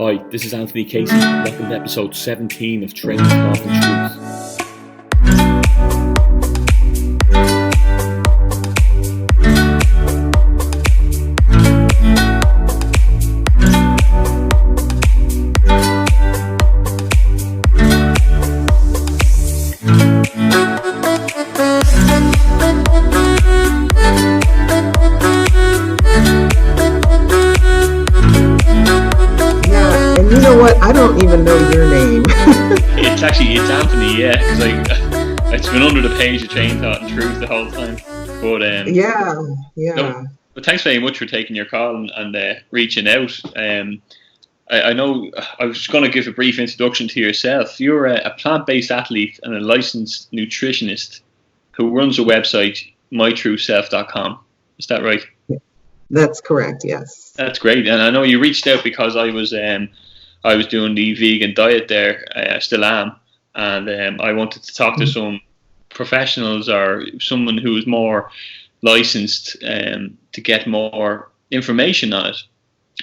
Hi, this is Anthony Casey. Welcome to episode 17 of Training Thought and Truth. I don't even know your name. It's Anthony, yeah, because it's been under the page of Training Thought and Truth the whole time. But yeah. No, but thanks very much for taking your call and reaching out. I know I was going to give a brief introduction to yourself. You're a plant-based athlete and a licensed nutritionist who runs a website, mytrueself.com. Is that right? That's correct, yes. That's great. And I know you reached out because I was doing the vegan diet there, I still am, and I wanted to talk to some professionals or someone who is more licensed to get more information on it.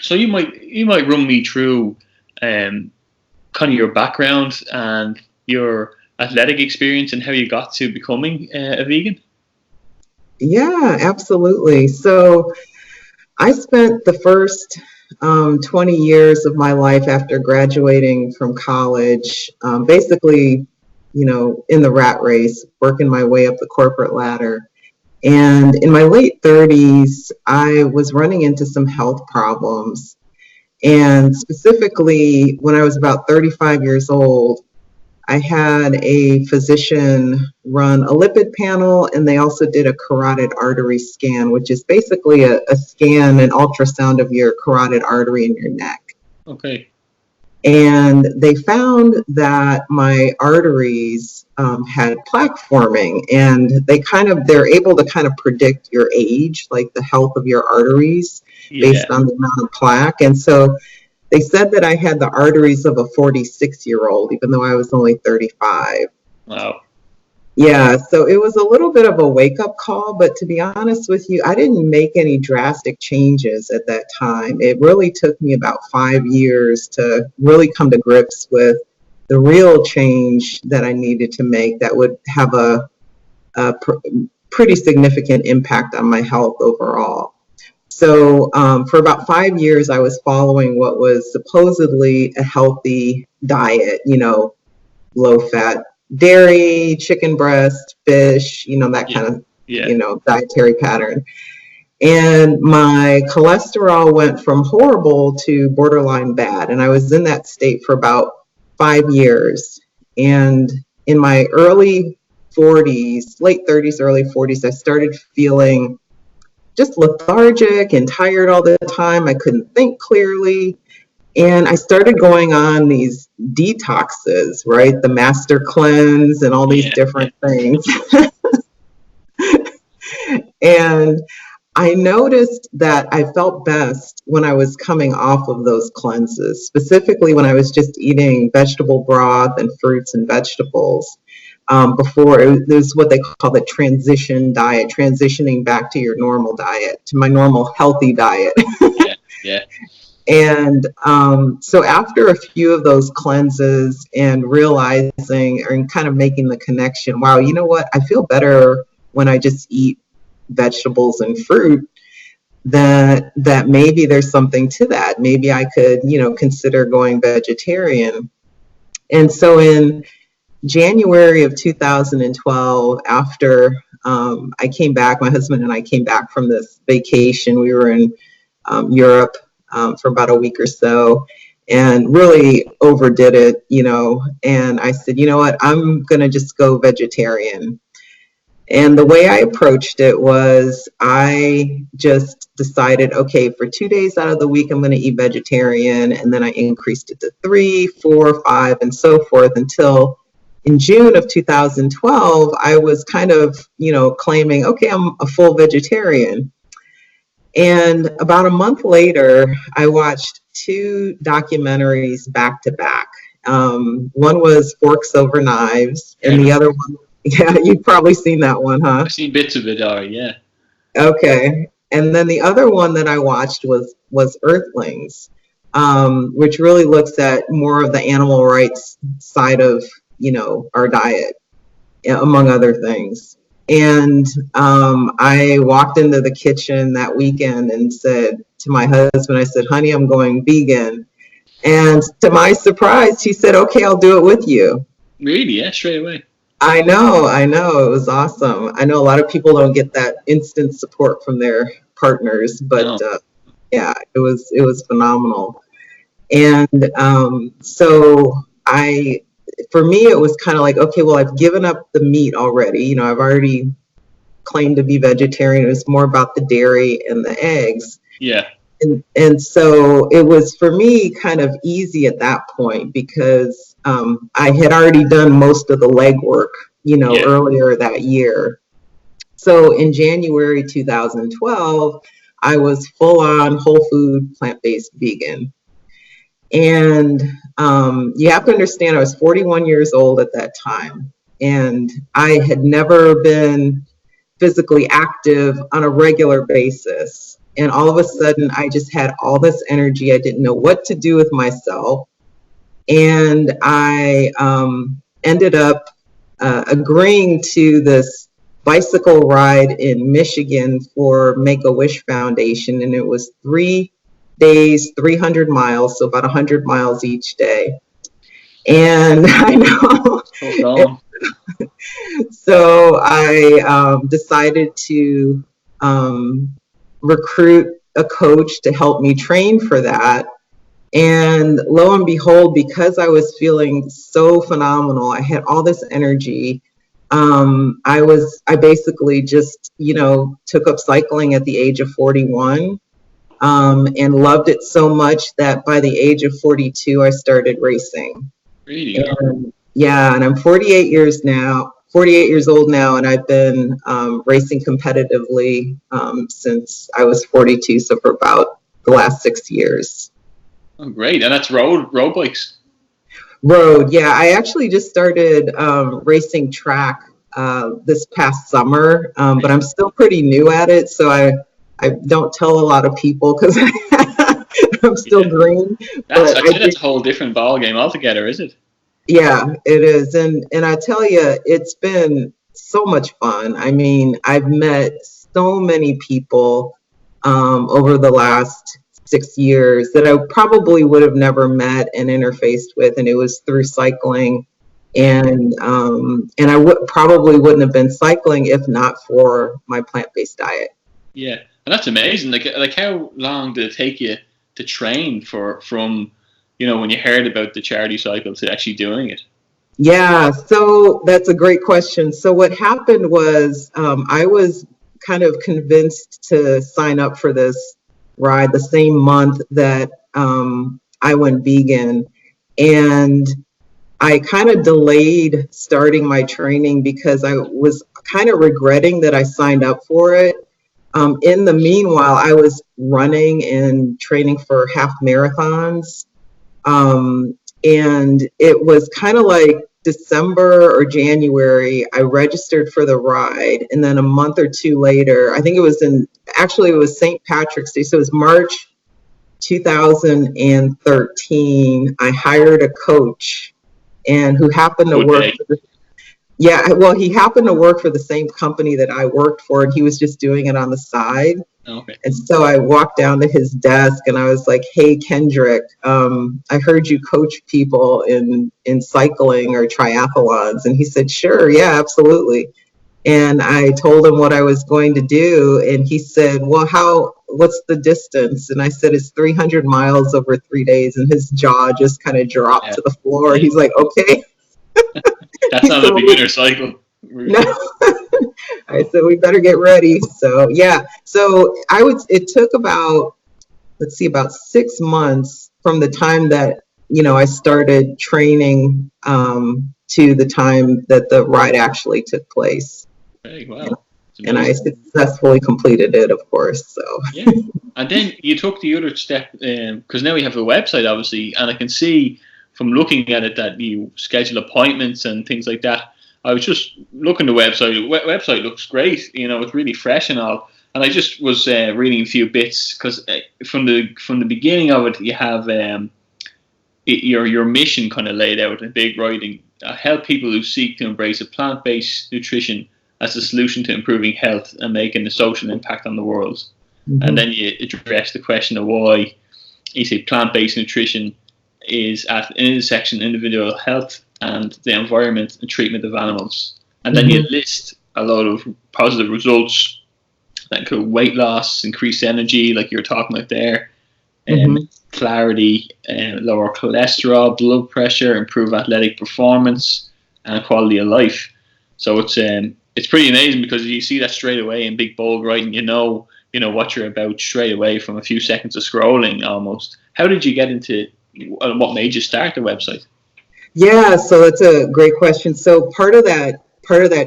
So you might run me through kind of your background and your athletic experience and how you got to becoming a vegan. Yeah, absolutely. So I spent the first 20 years of my life after graduating from college, basically, in the rat race, working my way up the corporate ladder. And in my late 30s, I was running into some health problems. And specifically, when I was about 35 years old, I had a physician run a lipid panel, and they also did a carotid artery scan, which is basically a scan, an ultrasound of your carotid artery in your neck. Okay. And they found that my arteries had plaque forming, and they're able to kind of predict your age, like the health of your arteries based on the amount of plaque. And so they said that I had the arteries of a 46-year-old, even though I was only 35. Wow. Yeah, so it was a little bit of a wake-up call, but to be honest with you, I didn't make any drastic changes at that time. It really took me about 5 years to really come to grips with the real change that I needed to make that would have a pretty significant impact on my health overall. So for about 5 years, I was following what was supposedly a healthy diet, low-fat dairy, chicken breast, fish, that kind of, dietary pattern. And my cholesterol went from horrible to borderline bad. And I was in that state for about 5 years. And in my early 40s, late 30s, early 40s, I started feeling just lethargic and tired all the time. I couldn't think clearly. And I started going on these detoxes, right? The master cleanse and all these different things. And I noticed that I felt best when I was coming off of those cleanses, specifically when I was just eating vegetable broth and fruits and vegetables. Before it was what they call the transition diet, transitioning back to your normal diet, to my normal healthy diet. Yeah. And so after a few of those cleanses and realizing and kind of making the connection, wow, you know what? I feel better when I just eat vegetables and fruit, that maybe there's something to that. Maybe I could, consider going vegetarian. And so in January of 2012, after I came back, my husband and I came back from this vacation. We were in Europe for about a week or so and really overdid it, and I said, you know what, I'm going to just go vegetarian. And the way I approached it was I just decided, okay, for 2 days out of the week, I'm going to eat vegetarian. And then I increased it to 3, 4, 5, and so forth until in June of 2012, I was kind of, claiming, okay, I'm a full vegetarian. And about a month later, I watched 2 documentaries back to back. One was Forks Over Knives, and the other one, you've probably seen that one, huh? I've seen bits of it, yeah. Okay. And then the other one that I watched was Earthlings, which really looks at more of the animal rights side of, our diet, among other things. And I walked into the kitchen that weekend and said to my husband, I said, honey, I'm going vegan. And to my surprise, he said, okay, I'll do it with you. Really? Yeah, straight away. I know. It was awesome. I know a lot of people don't get that instant support from their partners, but yeah, it was phenomenal. And for me, it was kind of like, okay, well, I've given up the meat already. I've already claimed to be vegetarian. It was more about the dairy and the eggs. Yeah. And so it was for me kind of easy at that point because I had already done most of the legwork, earlier that year. So in January 2012, I was full on whole food, plant-based vegan. And you have to understand, I was 41 years old at that time, and I had never been physically active on a regular basis. And all of a sudden, I just had all this energy. I didn't know what to do with myself. And I ended up agreeing to this bicycle ride in Michigan for Make-A-Wish Foundation. And it was 3 days, 300 miles, so about 100 miles each day. And I know. So I decided to recruit a coach to help me train for that. And lo and behold, because I was feeling so phenomenal, I had all this energy. I basically just, took up cycling at the age of 41. And loved it so much that by the age of 42, I started racing. Really? And, yeah, and I'm 48 years old now, and I've been racing competitively since I was 42, so for about the last 6 years. Oh, great. And that's road bikes? Road, yeah. I actually just started racing track this past summer, but I'm still pretty new at it, so I don't tell a lot of people because I'm still green. That's a whole different ball game altogether, is it? Yeah, it is. And I tell you, it's been so much fun. I mean, I've met so many people over the last 6 years that I probably would have never met and interfaced with. And it was through cycling. And I probably wouldn't have been cycling if not for my plant-based diet. Yeah. And that's amazing. Like how long did it take you to train from when you heard about the charity cycle to actually doing it? Yeah, so that's a great question. So what happened was I was kind of convinced to sign up for this ride the same month that I went vegan. And I kind of delayed starting my training because I was kind of regretting that I signed up for it. In the meanwhile, I was running and training for half marathons. And it was kind of like December or January, I registered for the ride. And then a month or two later, I think it was St. Patrick's Day. So it was March 2013. I hired a coach and who happened to work for he happened to work for the same company that I worked for, and he was just doing it on the side. Okay. And so I walked down to his desk and I was like, hey, Kendrick, I heard you coach people in cycling or triathlons. And he said, sure, yeah, absolutely. And I told him what I was going to do. And he said, well, what's the distance? And I said, it's 300 miles over 3 days. And his jaw just kind of dropped to the floor. He's like, okay. That's not a beginner cycle. No. I said, we better get ready. So, yeah. So it took about 6 months from the time that, I started training to the time that the ride actually took place. Hey, wow. And I successfully completed it, of course. So. Yeah. And then you took the other step, because now we have a website, obviously, and I can see from looking at it that you schedule appointments and things like that. I was just looking at the website. The website looks great. It's really fresh and all. And I just was reading a few bits because from the beginning of it, you have your mission kind of laid out in big writing. Help people who seek to embrace a plant-based nutrition as a solution to improving health and making a social impact on the world. Mm-hmm. And then you address the question of why you say plant-based nutrition is at an intersection of individual health and the environment and treatment of animals. And then you list a lot of positive results that include weight loss, increased energy, like you were talking about there, clarity, lower cholesterol, blood pressure, improve athletic performance, and quality of life. So it's pretty amazing because you see that straight away in big bold writing. You know what you're about straight away from a few seconds of scrolling almost. How did you get into what made you start the website? Yeah, so that's a great question. So part of that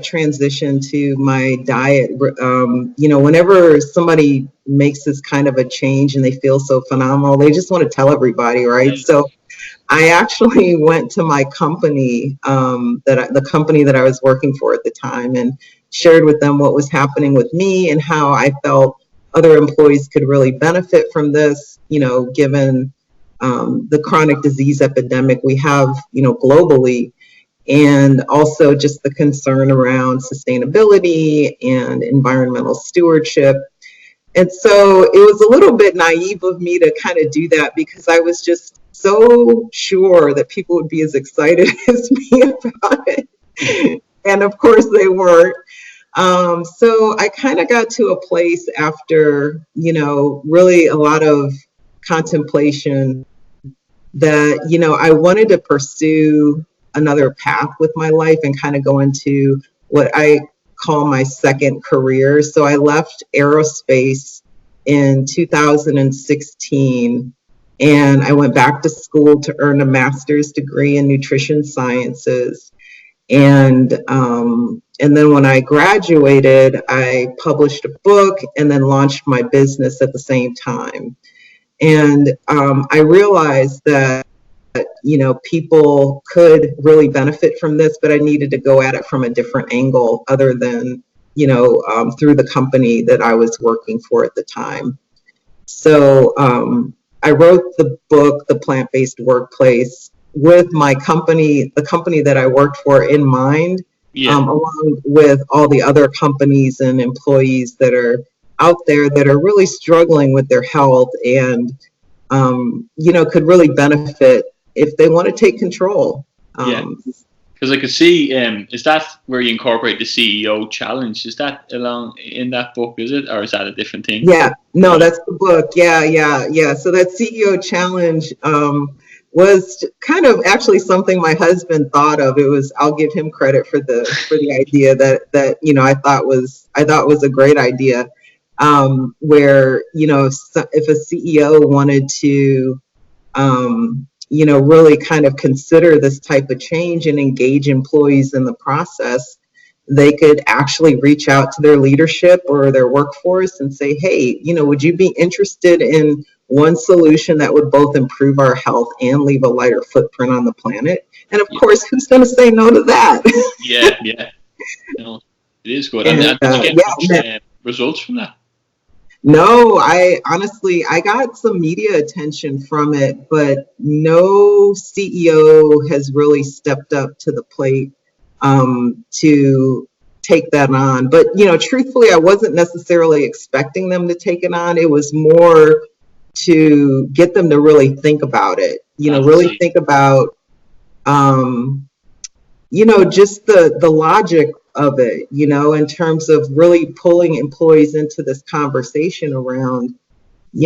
transition to my diet, whenever somebody makes this kind of a change and they feel so phenomenal, they just want to tell everybody, right? So I actually went to my company, the company that I was working for at the time, and shared with them what was happening with me and how I felt other employees could really benefit from this, given the chronic disease epidemic we have, globally, and also just the concern around sustainability and environmental stewardship. And so it was a little bit naive of me to kind of do that because I was just so sure that people would be as excited as me about it. And of course they weren't. So I kind of got to a place after, really a lot of contemplation that, I wanted to pursue another path with my life and kind of go into what I call my second career. So I left aerospace in 2016 and I went back to school to earn a master's degree in nutrition sciences. And then when I graduated, I published a book and then launched my business at the same time. And I realized that, people could really benefit from this, but I needed to go at it from a different angle other than, through the company that I was working for at the time. So I wrote the book, The Plant-Based Workplace, with my company, the company that I worked for in mind, along with all the other companies and employees that are out there that are really struggling with their health and, could really benefit if they want to take control. Because I could see, is that where you incorporate the CEO challenge? Is that along in that book, is it? Or is that a different thing? Yeah, no, that's the book. Yeah. So that CEO challenge was kind of actually something my husband thought of. It was, I'll give him credit for the idea that I thought was a great idea. Where, if a CEO wanted to, really kind of consider this type of change and engage employees in the process, they could actually reach out to their leadership or their workforce and say, hey, would you be interested in one solution that would both improve our health and leave a lighter footprint on the planet? And of course, who's going to say no to that? Yeah. No, it is good. And did you get much results from that? No, I got some media attention from it, but no CEO has really stepped up to the plate to take that on. But, truthfully, I wasn't necessarily expecting them to take it on. It was more to get them to really think about it, really think about, just the logic of it, in terms of really pulling employees into this conversation around,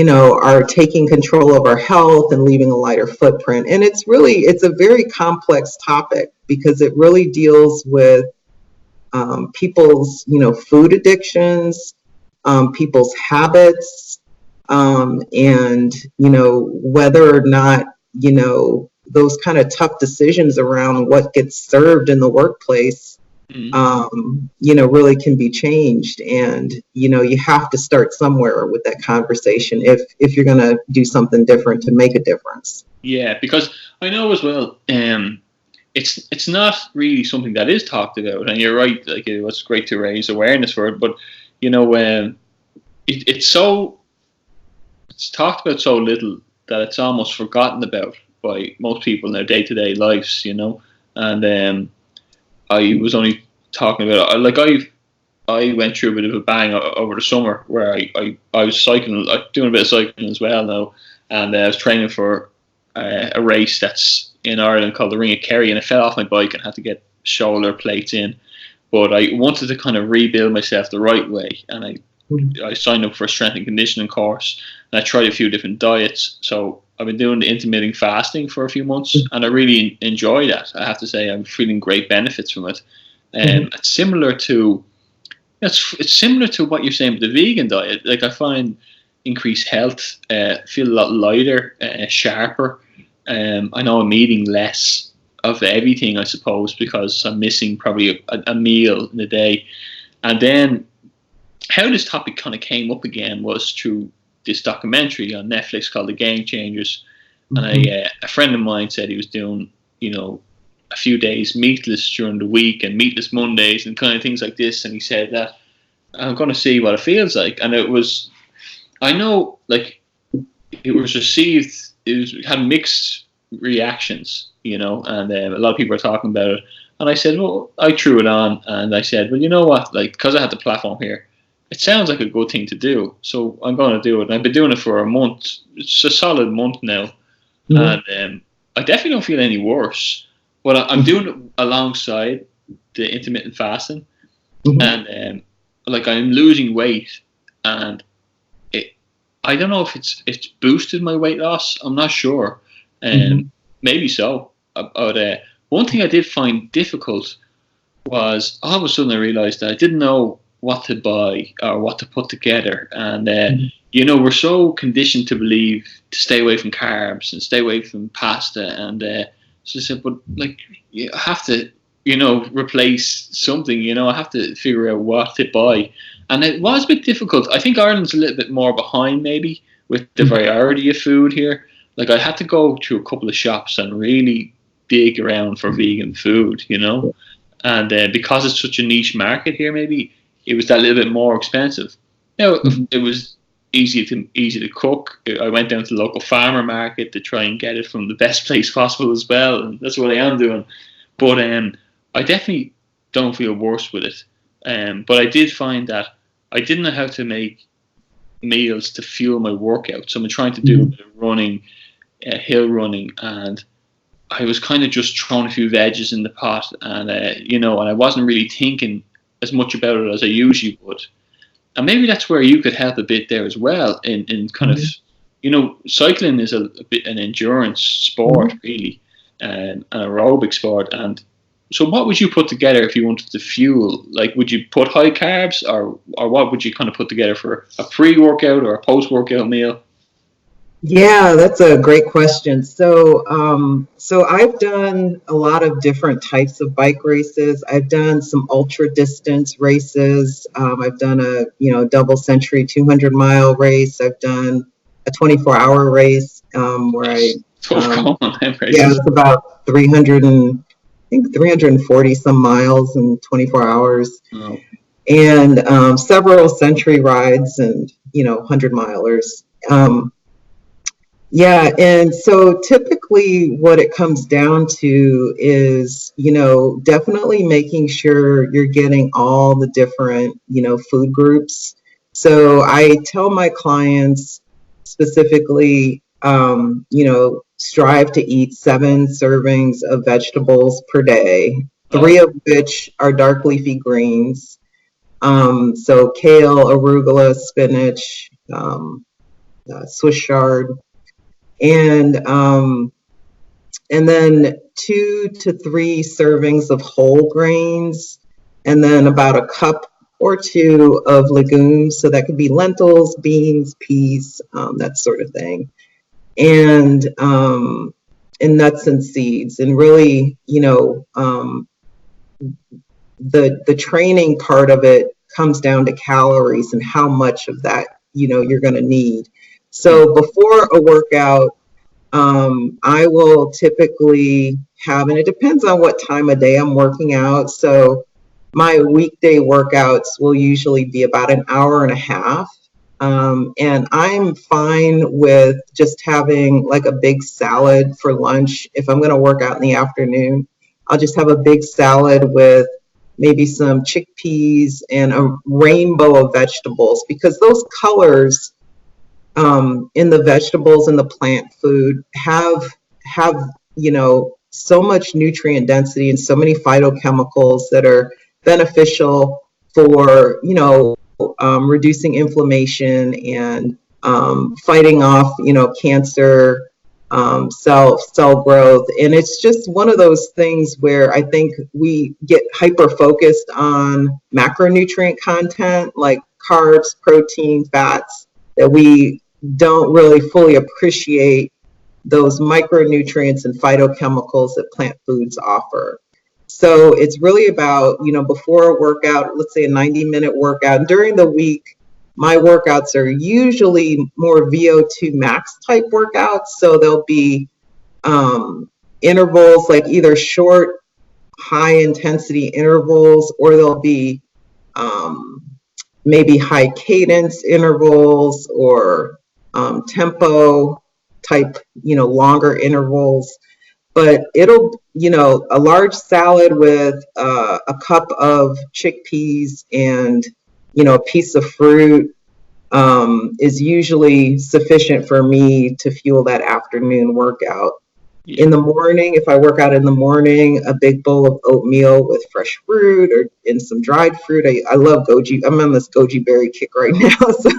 are taking control of our health and leaving a lighter footprint. And it's a very complex topic because it really deals with people's, food addictions, people's habits, and, whether or not, those kind of tough decisions around what gets served in the workplace, really can be changed. And, you have to start somewhere with that conversation if you're going to do something different to make a difference. Yeah, because I know as well, it's not really something that is talked about. And you're right, like it was great to raise awareness for it. But, it's talked about so little that it's almost forgotten about by most people in their day-to-day lives, you know. And I was only talking about it. I went through a bit of a bang over the summer where I was cycling, doing a bit of cycling as well now, and I was training for a race that's in Ireland called the Ring of Kerry, and I fell off my bike and had to get shoulder plates in. But I wanted to kind of rebuild myself the right way, and I signed up for a strength and conditioning course, and I tried a few different diets. So I've been doing the intermittent fasting for a few months, and I really enjoy that. I have to say, I'm feeling great benefits from it. It's similar to what you're saying with the vegan diet. Like, I find increased health, feel a lot lighter, sharper. I know I'm eating less of everything, I suppose, because I'm missing probably a meal in a day. And then how this topic kind of came up again was through this documentary on Netflix called The Game Changers. And a friend of mine said he was doing, a few days meatless during the week and meatless Mondays and kind of things like this. And he said that I'm going to see what it feels like. And it was, I know, like, it was received, it had mixed reactions, and a lot of people are talking about it. And I said, well, I threw it on, and I said, well, you know what, like, because I had the platform here, it sounds like a good thing to do, so I'm going to do it. And I've been doing it for a month. It's a solid month now, and I definitely don't feel any worse. But I'm doing it alongside the intermittent fasting, and like, I'm losing weight, and I don't know if it's boosted my weight loss. I'm not sure, maybe so. But one thing I did find difficult was all of a sudden I realized that I didn't know what to buy or what to put together. And, we're so conditioned to believe to stay away from carbs and stay away from pasta. And so I said, but, like, you have to, replace something, I have to figure out what to buy. And it was a bit difficult. I think Ireland's a little bit more behind maybe with the variety of food here. Like, I had to go to a couple of shops and really dig around for vegan food, And because it's such a niche market here, maybe it was that little bit more expensive. Now, it was easy to cook. I went down to the local farmer market to try and get it from the best place possible as well, and that's what I am doing. But I definitely don't feel worse with it. But I did find that I didn't know how to make meals to fuel my workout. So I'm trying to do a bit of running, hill running, and I was kind of just throwing a few veggies in the pot, and and I wasn't really thinking as much about it as I usually would. And maybe that's where you could help a bit there as well. In kind of, cycling is a bit an endurance sport really, an aerobic sport. And so, what would you put together if you wanted to fuel? Like, would you put high carbs, or what would you kind of put together for a pre-workout or a post-workout meal? Yeah, that's a great question. So I've done a lot of different types of bike races. I've done some ultra distance races. I've done a double century 200-mile race. I've done a 24-hour race where it's about 340 some miles in 24 hours. Oh. And several century rides and 100-milers. Yeah, and so typically what it comes down to is, definitely making sure you're getting all the different, food groups. So I tell my clients specifically, strive to eat 7 servings of vegetables per day, 3 of which are dark leafy greens. So kale, arugula, spinach, Swiss chard. And then 2 to 3 servings of whole grains, and then about a cup or 2 of legumes. So that could be lentils, beans, peas, that sort of thing, and nuts and seeds. And really, the training part of it comes down to calories and how much of that you're going to need. So before a workout, I will typically have, and it depends on what time of day I'm working out. So my weekday workouts will usually be about an hour and a half. And I'm fine with just having like a big salad for lunch. If I'm going to work out in the afternoon, I'll just have a big salad with maybe some chickpeas and a rainbow of vegetables, because those colors in the vegetables and the plant food have so much nutrient density and so many phytochemicals that are beneficial for reducing inflammation and fighting off cancer, cell growth. And it's just one of those things where I think we get hyper focused on macronutrient content like carbs, protein, fats, that we don't really fully appreciate those micronutrients and phytochemicals that plant foods offer. So it's really about, before a workout, let's say a 90-minute workout. During the week, my workouts are usually more VO2 max type workouts. So there'll be intervals, like either short, high intensity intervals, or there'll be maybe high cadence intervals, or tempo type, longer intervals. But it'll, a large salad with a cup of chickpeas and, a piece of fruit is usually sufficient for me to fuel that afternoon workout. Yeah. In the morning, if I work out in the morning, a big bowl of oatmeal with fresh fruit and some dried fruit. I love goji. I'm on this goji berry kick right now. So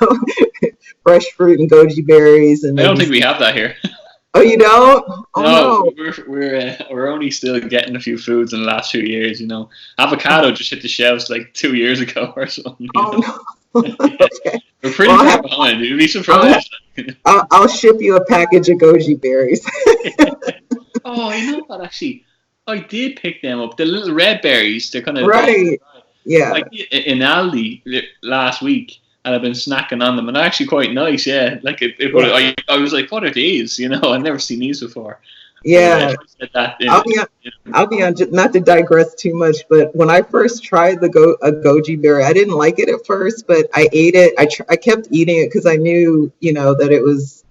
fresh fruit and goji berries. And I don't think we have that here. Oh, you don't? Oh, no. We're only still getting a few foods in the last few years. Avocado just hit the shelves like 2 years ago or something. Oh no. Okay. We're pretty far behind. You'd be surprised. I'll ship you a package of goji berries. Oh, you know what? Actually, I did pick them up. The little red berries. They're kind of right. Yeah. Like in Aldi last week, and I've been snacking on them, and they're actually quite nice. Yeah. Like I was like, what are these? I've never seen these before. Yeah. I'll be on, not to digress too much, but when I first tried a goji berry, I didn't like it at first, but I ate it. I kept eating it because I knew, that it was,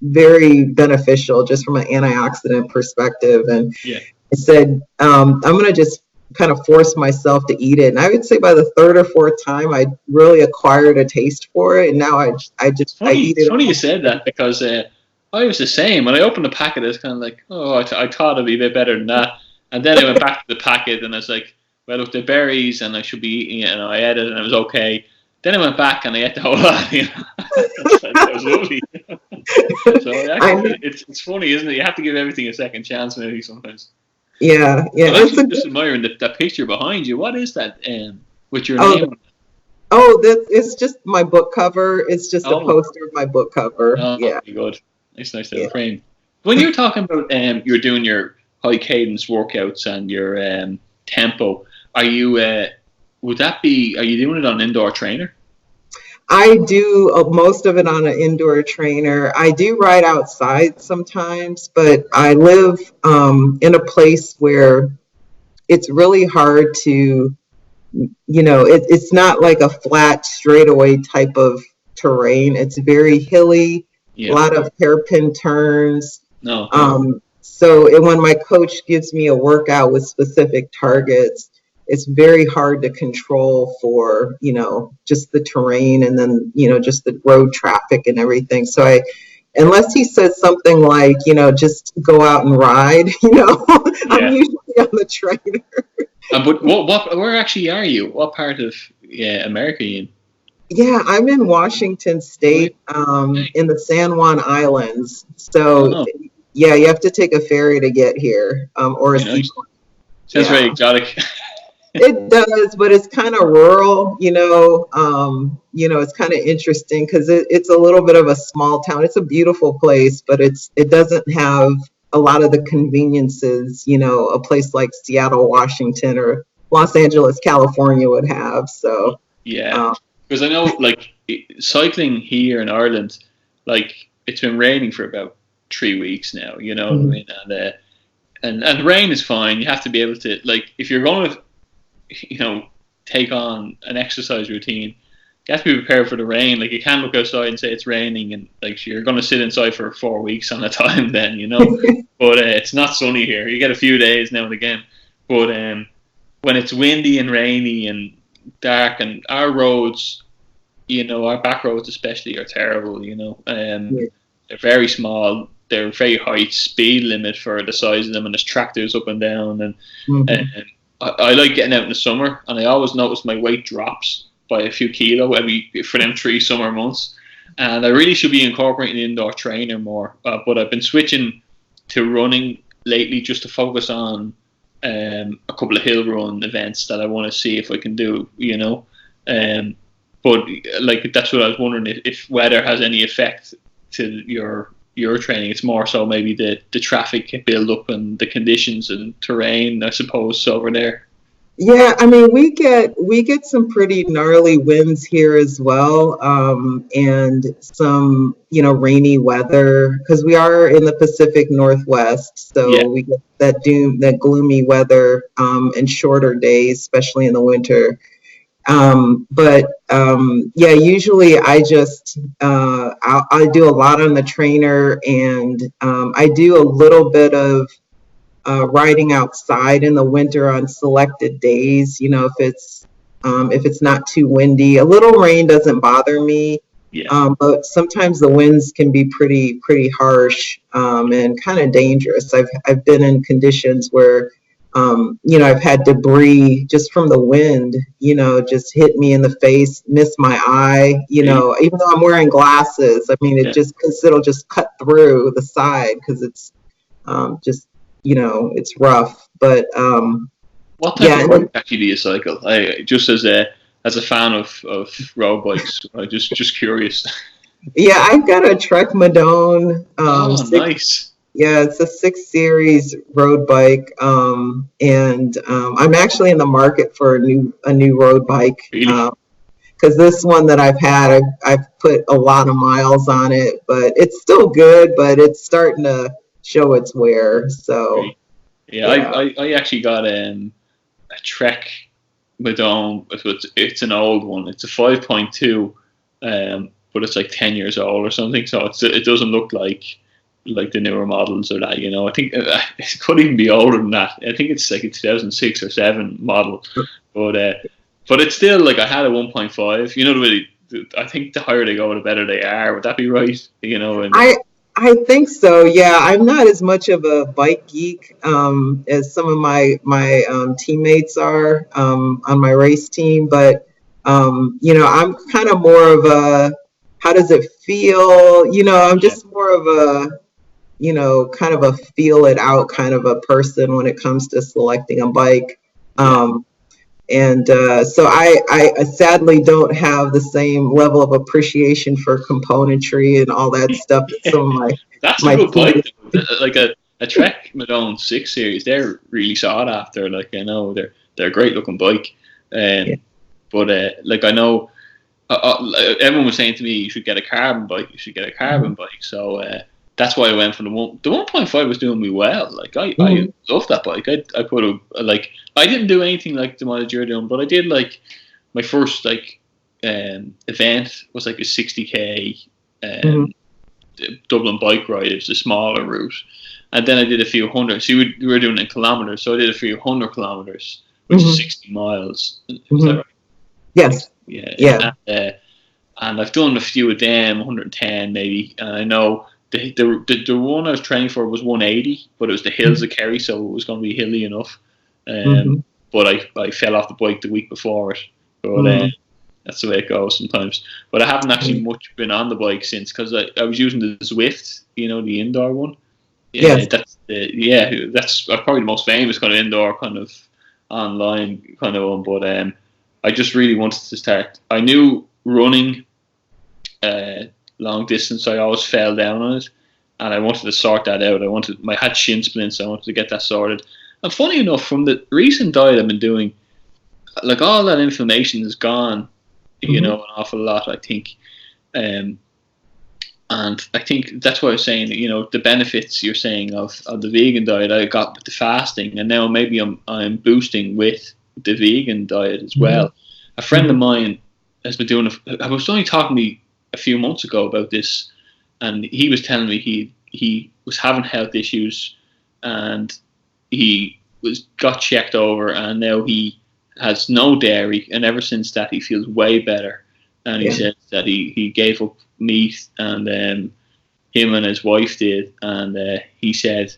very beneficial just from an antioxidant perspective. And I said, I'm going to just kind of force myself to eat it. And I would say by the third or fourth time, I really acquired a taste for it. And now I eat it. It's funny you said that, because I was the same. When I opened the packet, I was kind of like, oh, I thought it'd be a bit better than that. And then I went back to the packet and I was like, well, look, the berries and I should be eating it. And I ate it and it was okay. Then I went back and I ate the whole lot. That was lovely. So actually, it's funny, isn't it? You have to give everything a second chance maybe sometimes. Yeah. I'm actually just admiring that picture behind you. What is that with your name on it? Oh, it's just my book cover. It's just a poster of my book cover. Oh, yeah. Good. Nice little frame. When you're talking about you're doing your high cadence workouts and your tempo, are you are you doing it on an indoor trainer? I do most of it on an indoor trainer. I do ride outside sometimes, but I live in a place where it's really hard to, it's not like a flat straightaway type of terrain. It's very hilly, a lot of hairpin turns. No. So when my coach gives me a workout with specific targets, it's very hard to control for, just the terrain and then, just the road traffic and everything. So unless he says something like, just go out and ride, I'm usually on the trainer. But where actually are you? What part of America are you in? Yeah, I'm in Washington State, in the San Juan Islands. So, you have to take a ferry to get here, or a seaplane. Sounds very exotic. It does, but it's kind of rural, it's kind of interesting because it's a little bit of a small town. It's a beautiful place, but it doesn't have a lot of the conveniences, a place like Seattle, Washington, or Los Angeles, California would have. So because I know, like, cycling here in Ireland, like, it's been raining for about 3 weeks now. You know what I mean? And rain is fine. You have to be able to, like, if you're going to take on an exercise routine, you have to be prepared for the rain. Like, you can't look outside and say it's raining, and like you're going to sit inside for 4 weeks on a time. Then but it's not sunny here. You get a few days now and again. But when it's windy and rainy and dark, and our roads, our back roads especially, are terrible. They're very small. They're very high speed limit for the size of them, and there's tractors up and down. And I like getting out in the summer, and I always notice my weight drops by a few kilo for them 3 summer months. And I really should be incorporating indoor trainer more. But I've been switching to running lately, just to focus on a couple of hill run events that I want to see if I can do. But like, that's what I was wondering, if weather has any effect to your training. It's more so maybe the traffic build up and the conditions and terrain, I suppose, over there. Yeah, I mean, we get some pretty gnarly winds here as well, and some rainy weather, because we are in the Pacific Northwest, so we get that gloomy weather, and shorter days, especially in the winter. Usually I just I do a lot on the trainer, and I do a little bit of riding outside in the winter on selected days. If it's not too windy, a little rain doesn't bother me. But sometimes the winds can be pretty harsh, and kind of dangerous. I've been in conditions where I've had debris just from the wind, just hit me in the face, miss my eye, even though I'm wearing glasses. I mean, because it'll just cut through the side, because it's just, it's rough. But what type of bike actually do you cycle? Just as a fan of road bikes, I'm just curious. Yeah, I've got a Trek Madone. Nice. Yeah, it's a 6 Series road bike, and I'm actually in the market for a new road bike, because this one that I've had, I've put a lot of miles on it, but it's still good, but it's starting to show its wear. So I actually got a Trek Madone. It's an old one. It's a 5.2, but it's like 10 years old or something. So it doesn't look like the newer models or that. I think it could even be older than that. I think it's like a 2006 or 7 model, but it's still like, I had a 1.5. I think the higher they go, the better they are. Would that be right? I think so. Yeah, I'm not as much of a bike geek as some of my teammates are on my race team, but I'm kind of more of a, how does it feel? I'm just more of a kind of a feel it out kind of a person when it comes to selecting a bike. So I sadly don't have the same level of appreciation for componentry and all that stuff that some of my that's a good bike. Like a Trek Madone 6 Series, they're really sought after. Like, they're a great looking bike. But like, I know everyone was saying to me, you should get a carbon bike. So that's why I went for the 1.5 was doing me well. Like, I love that bike. I put I didn't do anything like the mileage you're doing, but I did, like, my first event was like a 60k Dublin bike ride. It was a smaller route, and then I did a few hundred. So we were doing it in kilometers, so I did a few 100 kilometers, which is 60 miles. Is that right? Yes. Yeah. And I've done a few of them, 110 maybe. And I know the one I was training for was 180, but it was the hills of Kerry, so it was going to be hilly enough. But I fell off the bike the week before it. But that's the way it goes sometimes. But I haven't actually much been on the bike since, because I was using the Zwift, the indoor one. Yes. That's probably the most famous kind of indoor kind of online kind of one. But I just really wanted to start. I knew running long distance, I always fell down on it, and I wanted to sort that out. I had shin splints, I wanted to get that sorted. And funny enough, from the recent diet I've been doing, like, all that inflammation is gone, an awful lot, I think. And I think that's why I was saying, the benefits you're saying of the vegan diet I got with the fasting, and now maybe I'm boosting with the vegan diet as well. A friend of mine has been doing. I was only talking to me a few months ago about this, and he was telling me he was having health issues, and he got checked over, and now he has no dairy, and ever since that he feels way better. And he said that he gave up meat, and him and his wife did, and he said,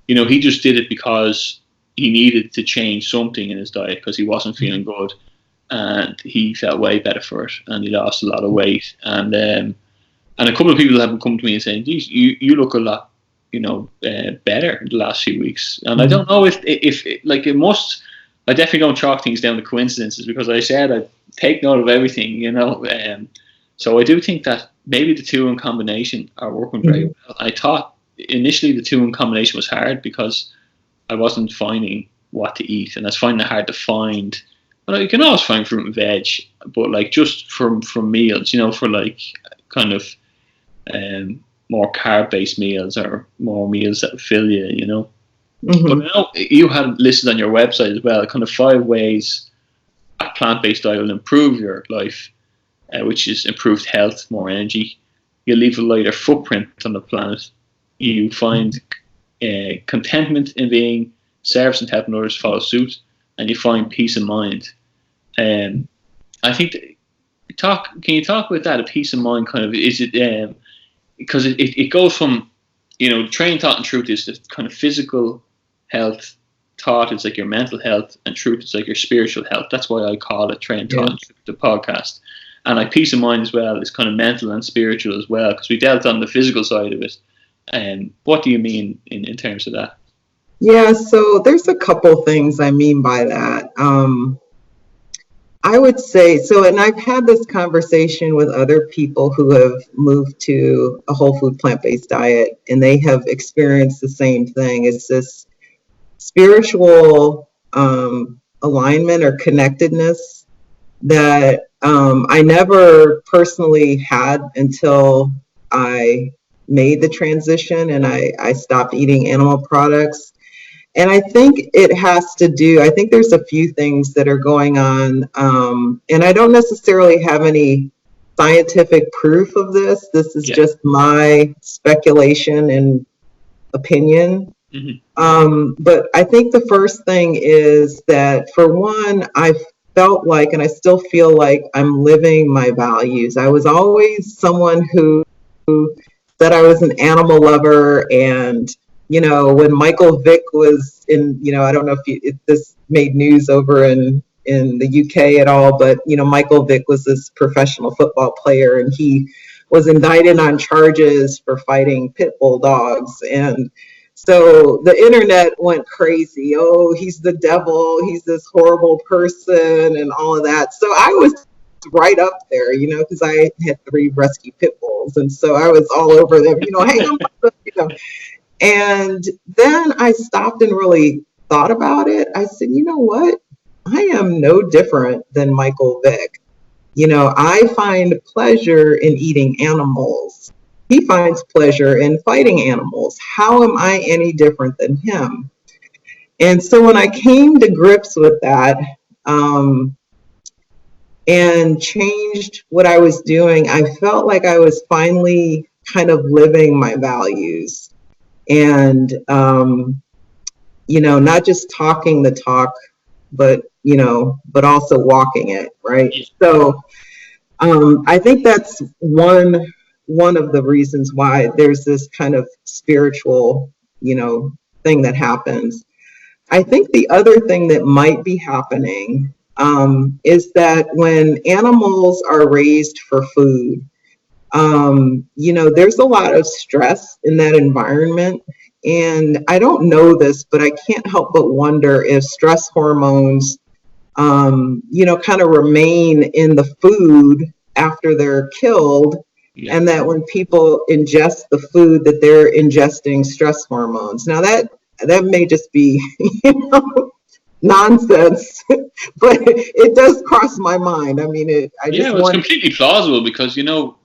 he just did it because he needed to change something in his diet because he wasn't feeling good, and he felt way better for it, and he lost a lot of weight, and a couple of people have come to me and saying, "Geez, you look a lot, better in the last few weeks." And I don't know if like it must. I definitely don't chalk things down to coincidences because I said I take note of everything, so I do think that maybe the two in combination are working very well. I thought initially the two in combination was hard because I wasn't finding what to eat, and I was finding it hard to find. Well, you can always find fruit and veg, but like just from meals, for like kind of more carb-based meals or more meals that fill you. But I know you had listed on your website as well, kind of 5 ways a plant-based diet will improve your life, which is improved health, more energy. You leave a lighter footprint on the planet. You find contentment in being service and helping others follow suit, and you find peace of mind. I think can you talk about that? A peace of mind kind of, is it because it goes from train, thought, and truth is the kind of physical health. Thought is like your mental health, and truth is like your spiritual health. That's why I call it Train, Thought, and Truth, the podcast. And like peace of mind as well is kind of mental and spiritual as well, because we dealt on the physical side of it. What do you mean in terms of that? Yeah, so there's a couple things I mean by that. I would say so, and I've had this conversation with other people who have moved to a whole food plant-based diet, and they have experienced the same thing. It's this spiritual alignment or connectedness that I never personally had until I made the transition and I stopped eating animal products. And I think it has to do, I think there's a few things that are going on, and I don't necessarily have any scientific proof of this. This is just my speculation and opinion. But I think the first thing is that, for one, I felt like, and I still feel like, I'm living my values. I was always someone who said I was an animal lover, and when Michael Vick was in, I don't know if this made news over in the UK at all, but Michael Vick was this professional football player, and he was indicted on charges for fighting pit bull dogs. And so the internet went crazy. Oh, he's the devil. He's this horrible person and all of that. So I was right up there, because I had 3 rescue pit bulls. And so I was all over them, hey, And then I stopped and really thought about it. I said, you know what? I am no different than Michael Vick. I find pleasure in eating animals. He finds pleasure in fighting animals. How am I any different than him? And so when I came to grips with that and changed what I was doing, I felt like I was finally kind of living my values. And, not just talking the talk, but also walking it, right? So I think that's one of the reasons why there's this kind of spiritual, thing that happens. I think the other thing that might be happening is that when animals are raised for food, there's a lot of stress in that environment. And I don't know this, but I can't help but wonder if stress hormones, kind of remain in the food after they're killed. Yeah. And that when people ingest the food, that they're ingesting stress hormones. Now that may just be, nonsense, but it does cross my mind. I mean, it's completely plausible because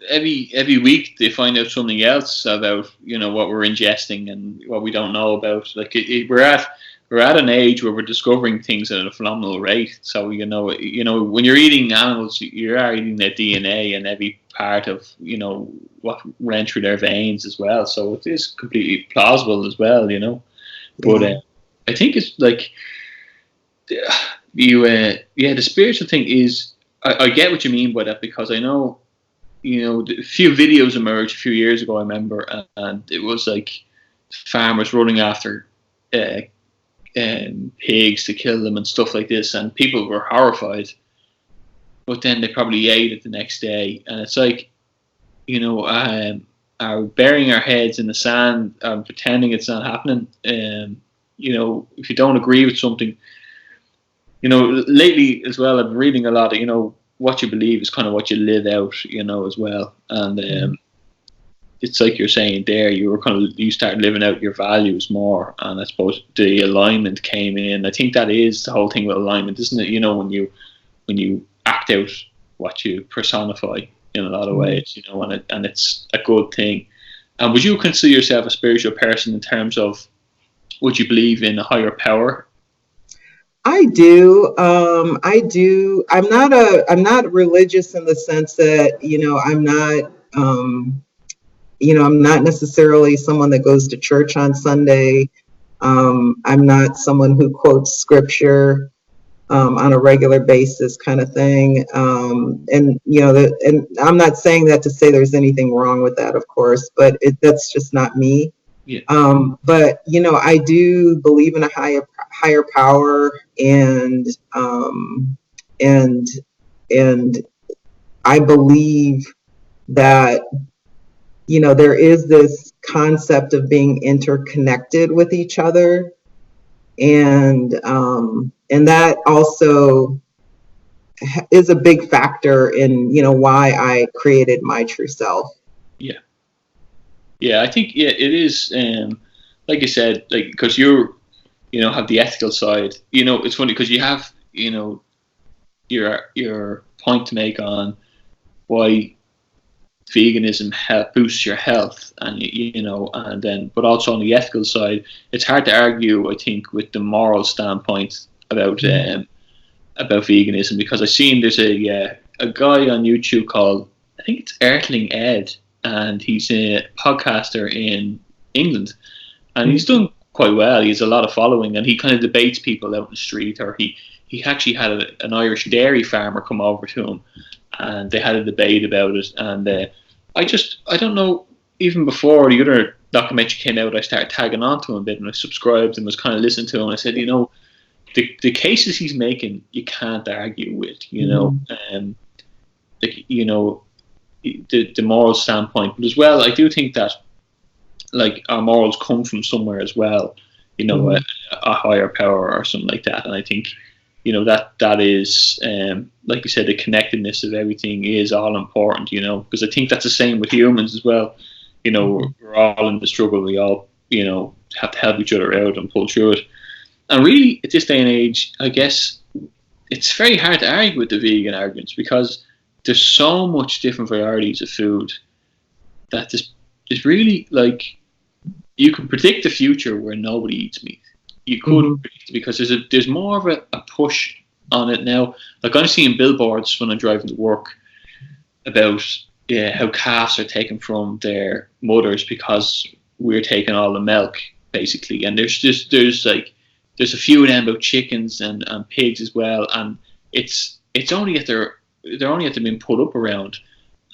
every week they find out something else about what we're ingesting and what we don't know about. Like we're at we're at an age where we're discovering things at a phenomenal rate. So when you're eating animals, you are eating their DNA and every part of what ran through their veins as well. So it is completely plausible as well. But I think it's like the spiritual thing is. I get what you mean by that, because I know a few videos emerged a few years ago. I remember, and it was like farmers running after pigs to kill them and stuff like this, and people were horrified. But then they probably ate it the next day, and it's like, are burying our heads in the sand and pretending it's not happening. If you don't agree with something, lately as well, I've been reading a lot of, what you believe is kind of what you live out, as well. And it's like you're saying there, you start living out your values more, and I suppose the alignment came in. I think that is the whole thing with alignment, isn't it? When you act out what you personify in a lot of ways, and it's a good thing. And would you consider yourself a spiritual person in terms of, would you believe in a higher power? I do. I do. I'm not religious in the sense that, I'm not necessarily someone that goes to church on Sunday. I'm not someone who quotes scripture on a regular basis, kind of thing. And I'm not saying that to say there's anything wrong with that, of course, but that's just not me. Yeah. But I do believe in a higher power, and I believe that there is this concept of being interconnected with each other, and that also is a big factor in why I created my true self. Yeah, I think it is. Like you said, because you have the ethical side. It's funny because you have your point to make on why veganism boosts your health, and and then, but also on the ethical side, it's hard to argue, I think, with the moral standpoint about veganism, because I've seen there's a guy on YouTube called, I think it's Earthling Ed, and he's a podcaster in England, and he's done quite well. He has a lot of following, and he kind of debates people out in the street, or he actually had an Irish dairy farmer come over to him, and they had a debate about it. And I don't know, even before the other documentary came out, I started tagging on to him a bit, and I subscribed and was kind of listening to him. And I said, the cases he's making, you can't argue with, the moral standpoint. But as well, I do think that our morals come from somewhere as well, a higher power or something like that. And I think that is, like you said, the connectedness of everything is all important, because I think that's the same with humans as well. We're all in the struggle. We all have to help each other out and pull through it. And really, at this day and age, I guess it's very hard to argue with the vegan arguments, because there's so much different varieties of food that is really, you can predict the future where nobody eats meat. You could predict, because there's more of a push on it now. I'm seeing billboards when I'm driving to work about how calves are taken from their mothers because we're taking all the milk, basically. And there's a few of them about chickens and pigs as well, and it's only if they're only at being put up around,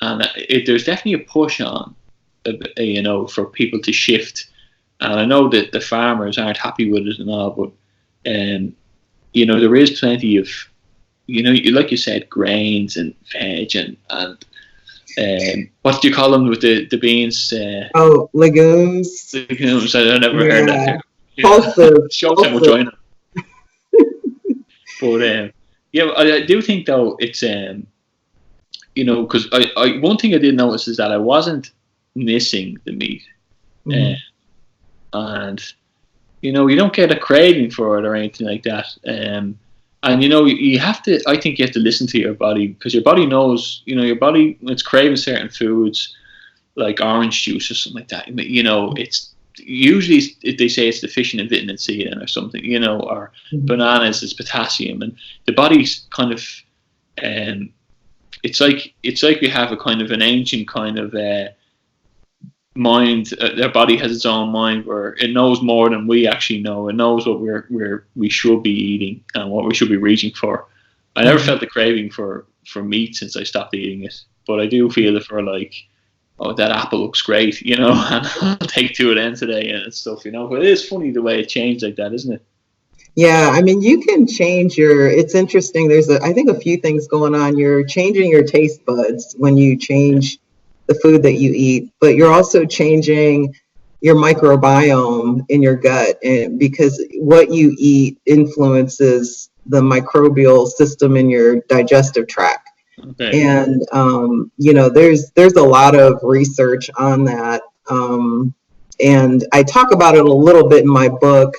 and there's definitely a push on, for people to shift. And I know that the farmers aren't happy with it and all, but there is plenty of, like you said, grains and veg and what do you call them with the beans? Legumes. Legumes. I never heard that. Shows how much I know. But I do think though it's because I one thing I did notice is that I wasn't missing the meat, and you don't get a craving for it or anything like that, and you have to. I think you have to listen to your body, because your body knows. Your body, when it's craving certain foods like orange juice or something like that. It's usually they say it's deficient in vitamin C then or something, or bananas is potassium, and the body's kind of it's like we have a kind of an ancient kind of mind. Their body has its own mind where it knows more than we actually know. It knows what we should be eating and what we should be reaching for. I never felt the craving for meat since I stopped eating it, but I do feel it for like, oh, that apple looks great, and I'll take 2 of them today and stuff, But it is funny the way it changed like that, isn't it? Yeah, I mean, you can change it's interesting. There's I think a few things going on. You're changing your taste buds when you change the food that you eat, but you're also changing your microbiome in your gut, and because what you eat influences the microbial system in your digestive tract. Okay. And there's a lot of research on that, and I talk about it a little bit in my book,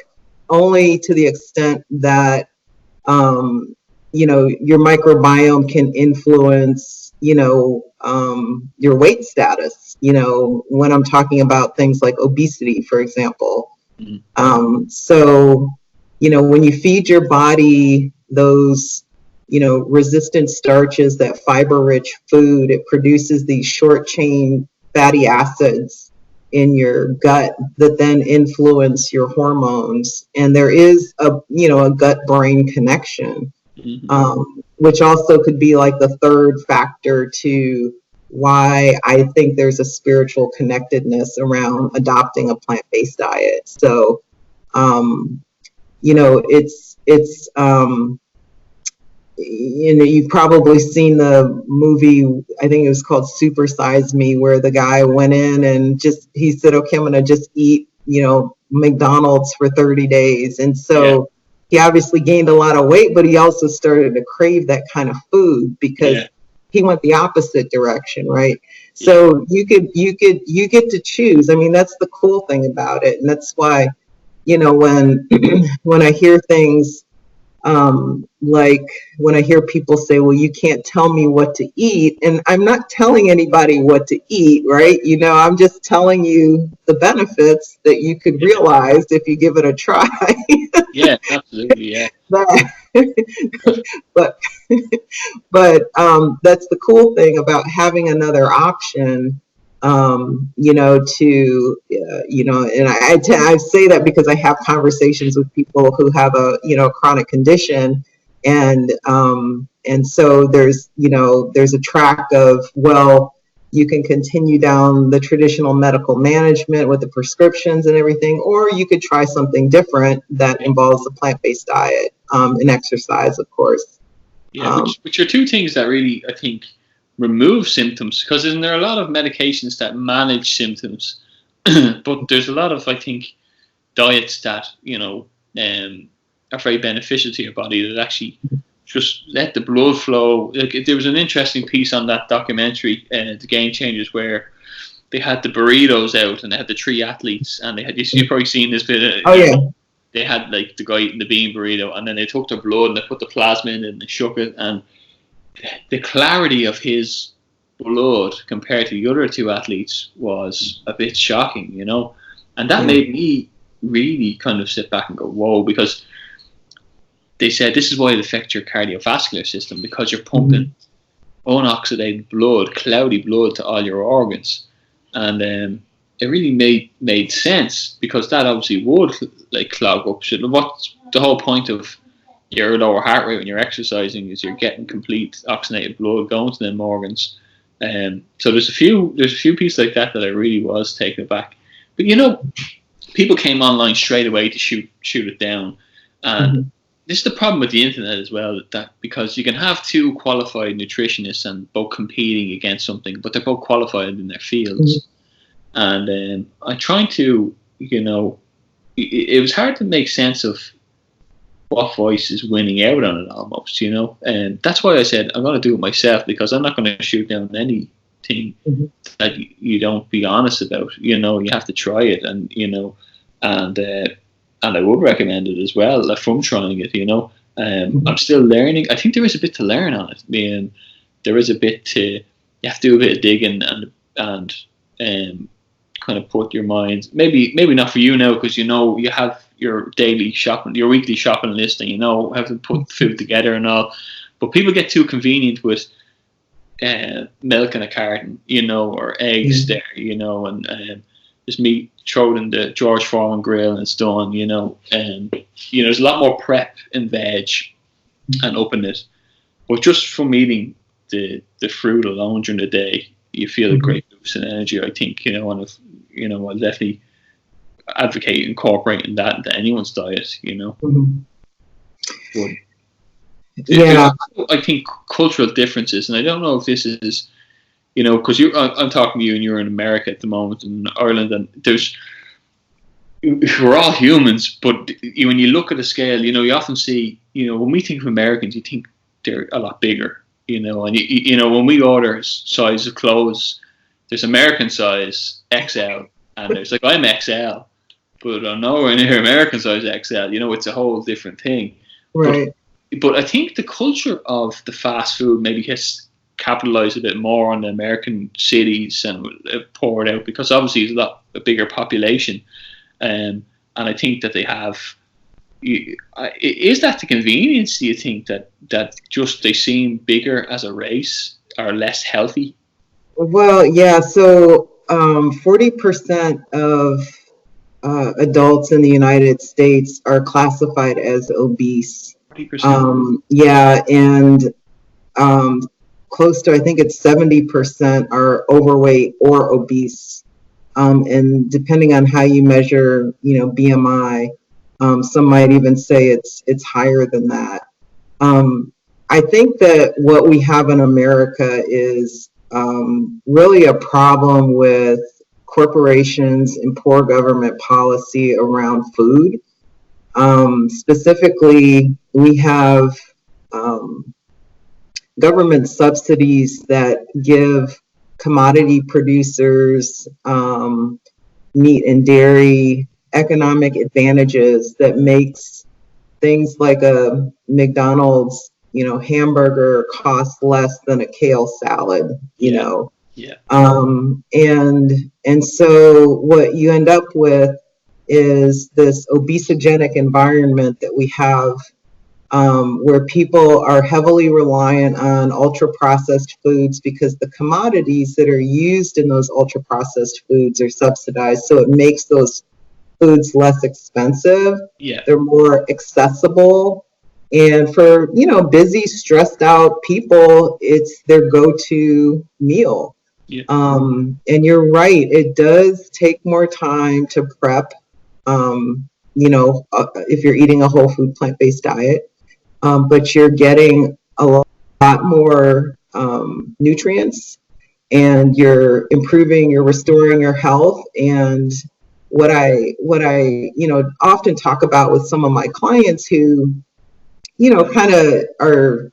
only to the extent that your microbiome can influence your weight status, when I'm talking about things like obesity, for example. So when you feed your body those resistant starches, that fiber rich food, it produces these short chain fatty acids in your gut that then influence your hormones. And there is a gut brain connection, which also could be like the third factor to why I think there's a spiritual connectedness around adopting a plant-based diet. So, it's you've probably seen the movie, I think it was called Super Size Me, where the guy went in and he said, okay, I'm going to just eat, McDonald's for 30 days. And so he obviously gained a lot of weight, but he also started to crave that kind of food because he went the opposite direction, right? So you get to choose. I mean, that's the cool thing about it. And that's why, when I hear things, like when I hear people say, well, you can't tell me what to eat, and I'm not telling anybody what to eat, right? I'm just telling you the benefits that you could realize if you give it a try. Yeah, absolutely. Yeah. but that's the cool thing about having another option. And I say that because I have conversations with people who have a chronic condition, and so there's a track of, well, you can continue down the traditional medical management with the prescriptions and everything, or you could try something different that involves a plant-based diet and exercise, of course. Yeah, which are two things that really, I think, remove symptoms, because isn't there a lot of medications that manage symptoms, but there's a lot of, I think, diets that are very beneficial to your body that actually just let the blood flow. Like, there was an interesting piece on that documentary, The Game Changers, where they had the burritos out and they had the 3 athletes, and they had, you've probably seen this bit of, they had like the guy eating the bean burrito, and then they took the blood and they put the plasma in it and they shook it, and the clarity of his blood compared to the other 2 athletes was a bit shocking, and that made me really kind of sit back and go, whoa, because they said this is why it affects your cardiovascular system, because you're pumping unoxidated blood, cloudy blood to all your organs, and it really made sense, because that obviously would like clog up shit. What's the whole point of your lower heart rate when you're exercising is you're getting complete oxygenated blood going to them organs. So there's a few pieces like that I really was taken aback. But people came online straight away to shoot it down, and this is the problem with the internet as well, that because you can have 2 qualified nutritionists and both competing against something, but they're both qualified in their fields, and I'm trying to, it was hard to make sense of what voice is winning out on it almost, and that's why I said I'm going to do it myself, because I'm not going to shoot down anything that you don't be honest about. You have to try it, and and I would recommend it as well from trying it. I'm still learning. I think there is a bit to learn on it. I mean, there is a bit to, you have to do a bit of digging and kind of put your mind, maybe not for you now, because you have your daily shopping, your weekly shopping list, and have to put food together and all. But people get too convenient with milk in a carton, or eggs there, and just meat, throw it in the George Foreman grill and it's done, and there's a lot more prep in veg and openness. But just from eating the fruit alone during the day, you feel a great boost in energy, I think, and I'll definitely advocate incorporating that into anyone's diet, But Yeah. I think cultural differences, and I don't know if this is, because I'm talking to you and you're in America at the moment, in Ireland, and we're all humans, but when you look at a scale, you often see, when we think of Americans, you think they're a lot bigger, and when we order size of clothes, there's American size XL, and there's like, I'm XL, but I'm nowhere near American size XL. It's a whole different thing. Right. But I think the culture of the fast food maybe has capitalized a bit more on the American cities and poured out, because obviously there's a bigger population, and I think that they have. Is that the convenience? Do you think that just they seem bigger as a race, or less healthy? Well, yeah. So 40% of adults in the United States are classified as obese. 40%. Yeah, and close to, I think it's 70% are overweight or obese. And depending on how you measure, BMI, some might even say it's higher than that. I think that what we have in America is really a problem with corporations and poor government policy around food. Specifically, we have government subsidies that give commodity producers, meat and dairy, economic advantages that makes things like a McDonald's, hamburger cost less than a kale salad, Yeah. And so what you end up with is this obesogenic environment that we have, where people are heavily reliant on ultra-processed foods because the commodities that are used in those ultra-processed foods are subsidized, so it makes those foods less expensive. Yeah. They're more accessible. And for, busy, stressed out people, it's their go-to meal. Yeah. And you're right, it does take more time to prep, if you're eating a whole food plant-based diet, but you're getting a lot more nutrients, and you're restoring your health. And what I often talk about with some of my clients who kind of are,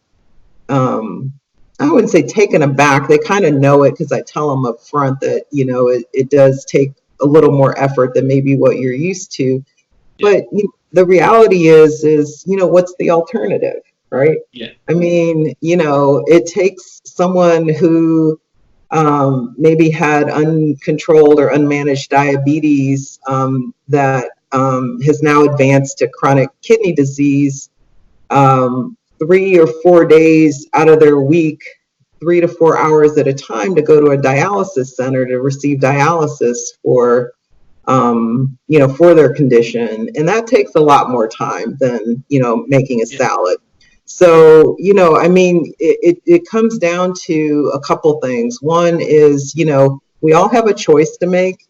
I wouldn't say taken aback. They kind of know it because I tell them up front that, it does take a little more effort than maybe what you're used to. Yeah. But the reality is, what's the alternative, right? Yeah. I mean, it takes someone who maybe had uncontrolled or unmanaged diabetes that has now advanced to chronic kidney disease, 3 or 4 days out of their week, 3 to 4 hours at a time, to go to a dialysis center to receive dialysis for their condition. And that takes a lot more time than, making a salad. So, it comes down to a couple things. One is, we all have a choice to make.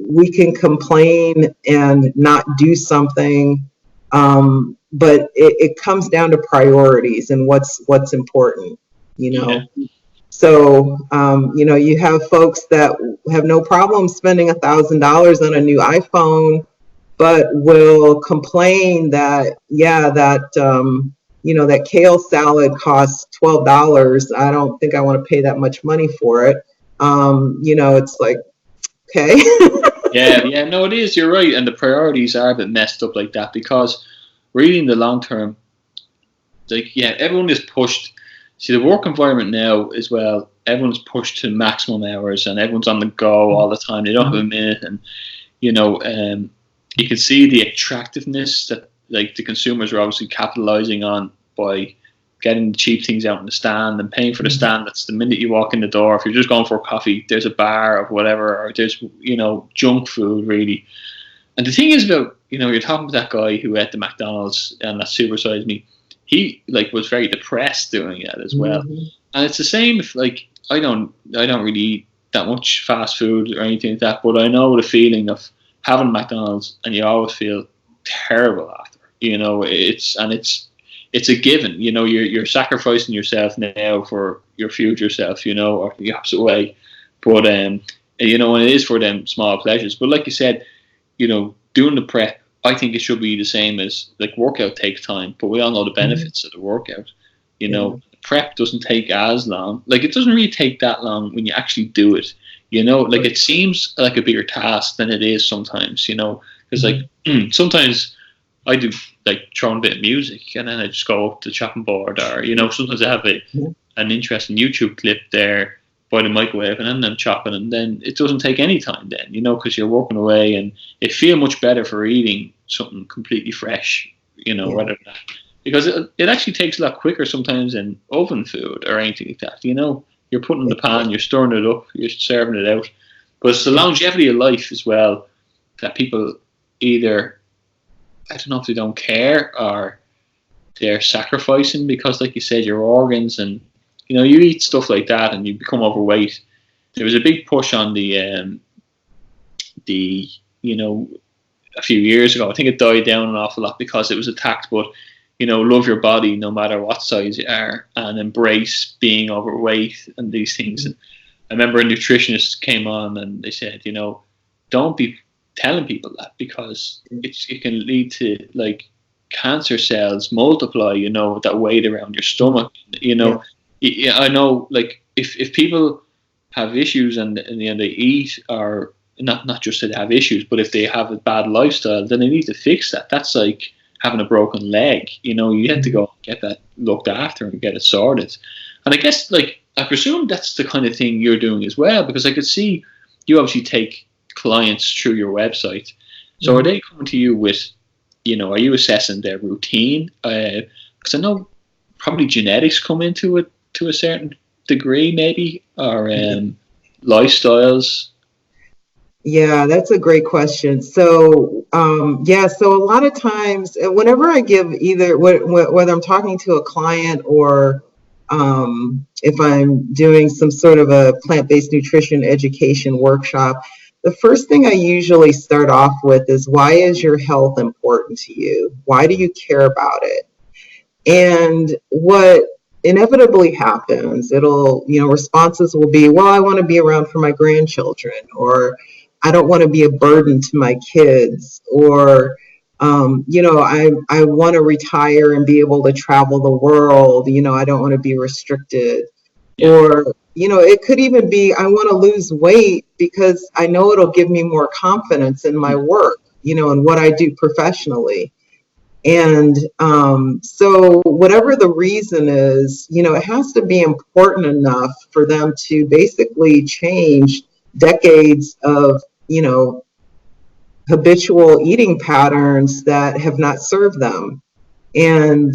We can complain and not do something, but it comes down to priorities and what's important, Yeah. So, you have folks that have no problem spending $1,000 on a new iPhone, but will complain that, that kale salad costs $12. I don't think I want to pay that much money for it. It's like, okay. Yeah, no, it is. You're right. And the priorities are a bit messed up like that, because really in the long term, everyone is pushed. See, the work environment now as well, everyone's pushed to maximum hours, and everyone's on the go all the time. They don't have a minute, and you know, you can see the attractiveness that like the consumers are obviously capitalizing on by getting the cheap things out in the stand and paying for the stand. That's the minute you walk in the door. If you're just going for a coffee, there's a bar of whatever, or there's, you know, junk food really. And the thing is about, you know, you're talking about that guy who ate the McDonald's and that supersized me. He like was very depressed doing it as well. And it's the same if like I don't really eat that much fast food or anything like that, but I know the feeling of having McDonald's and you always feel terrible after. You know, it's a given. You know, you're sacrificing yourself now for your future self, you know, or the opposite way. But you know, and it is for them small pleasures. But like you said, you know, doing the prep, I think it should be the same as like workout takes time, but we all know the benefits of the workout. You know, prep doesn't take as long. Like it doesn't really take that long when you actually do it. You know, like it seems like a bigger task than it is sometimes. You know, because like sometimes I do like throwing a bit of music and then I just go up to the chopping board, or you know, sometimes I have an interesting YouTube clip there by the microwave and then I'm chopping, and then it doesn't take any time then, you know, because you're working away, and it feels much better for eating something completely fresh, you know, rather than that. Because it actually takes a lot quicker sometimes than oven food or anything like that, you know. You're putting in the pan, you're stirring it up, you're serving it out. But it's the longevity of life as well that people either, I don't know if they don't care or they're sacrificing because, like you said, your organs and, you know, you eat stuff like that and you become overweight. There was a big push on the you know, a few years ago. I think it died down an awful lot because it was attacked, but, you know, love your body no matter what size you are and embrace being overweight and these things. And I remember a nutritionist came on and they said, you know, don't be telling people that because it can lead to like cancer cells multiply, you know, that weight around your stomach, you know. I know, like if people have issues and you know, they eat, or not just that they have issues, but if they have a bad lifestyle, then they need to fix that. That's like having a broken leg, you know. You have to go get that looked after and get it sorted. And I guess, like, I presume that's the kind of thing you're doing as well, because I could see you obviously take clients through your website. So are they coming to you with, you know, are you assessing their routine? Because I know probably genetics come into it to a certain degree, maybe, or lifestyles. Yeah, that's a great question. So, so a lot of times, whenever I give either, whether I'm talking to a client or if I'm doing some sort of a plant-based nutrition education workshop, the first thing I usually start off with is, why is your health important to you? Why do you care about it? And what inevitably happens, responses will be, well, I want to be around for my grandchildren, or I don't want to be a burden to my kids, or, I want to retire and be able to travel the world. You know, I don't want to be restricted. Or, it could even be, I want to lose weight because I know it'll give me more confidence in my work, and what I do professionally. And so whatever the reason is, it has to be important enough for them to basically change decades of, habitual eating patterns that have not served them. And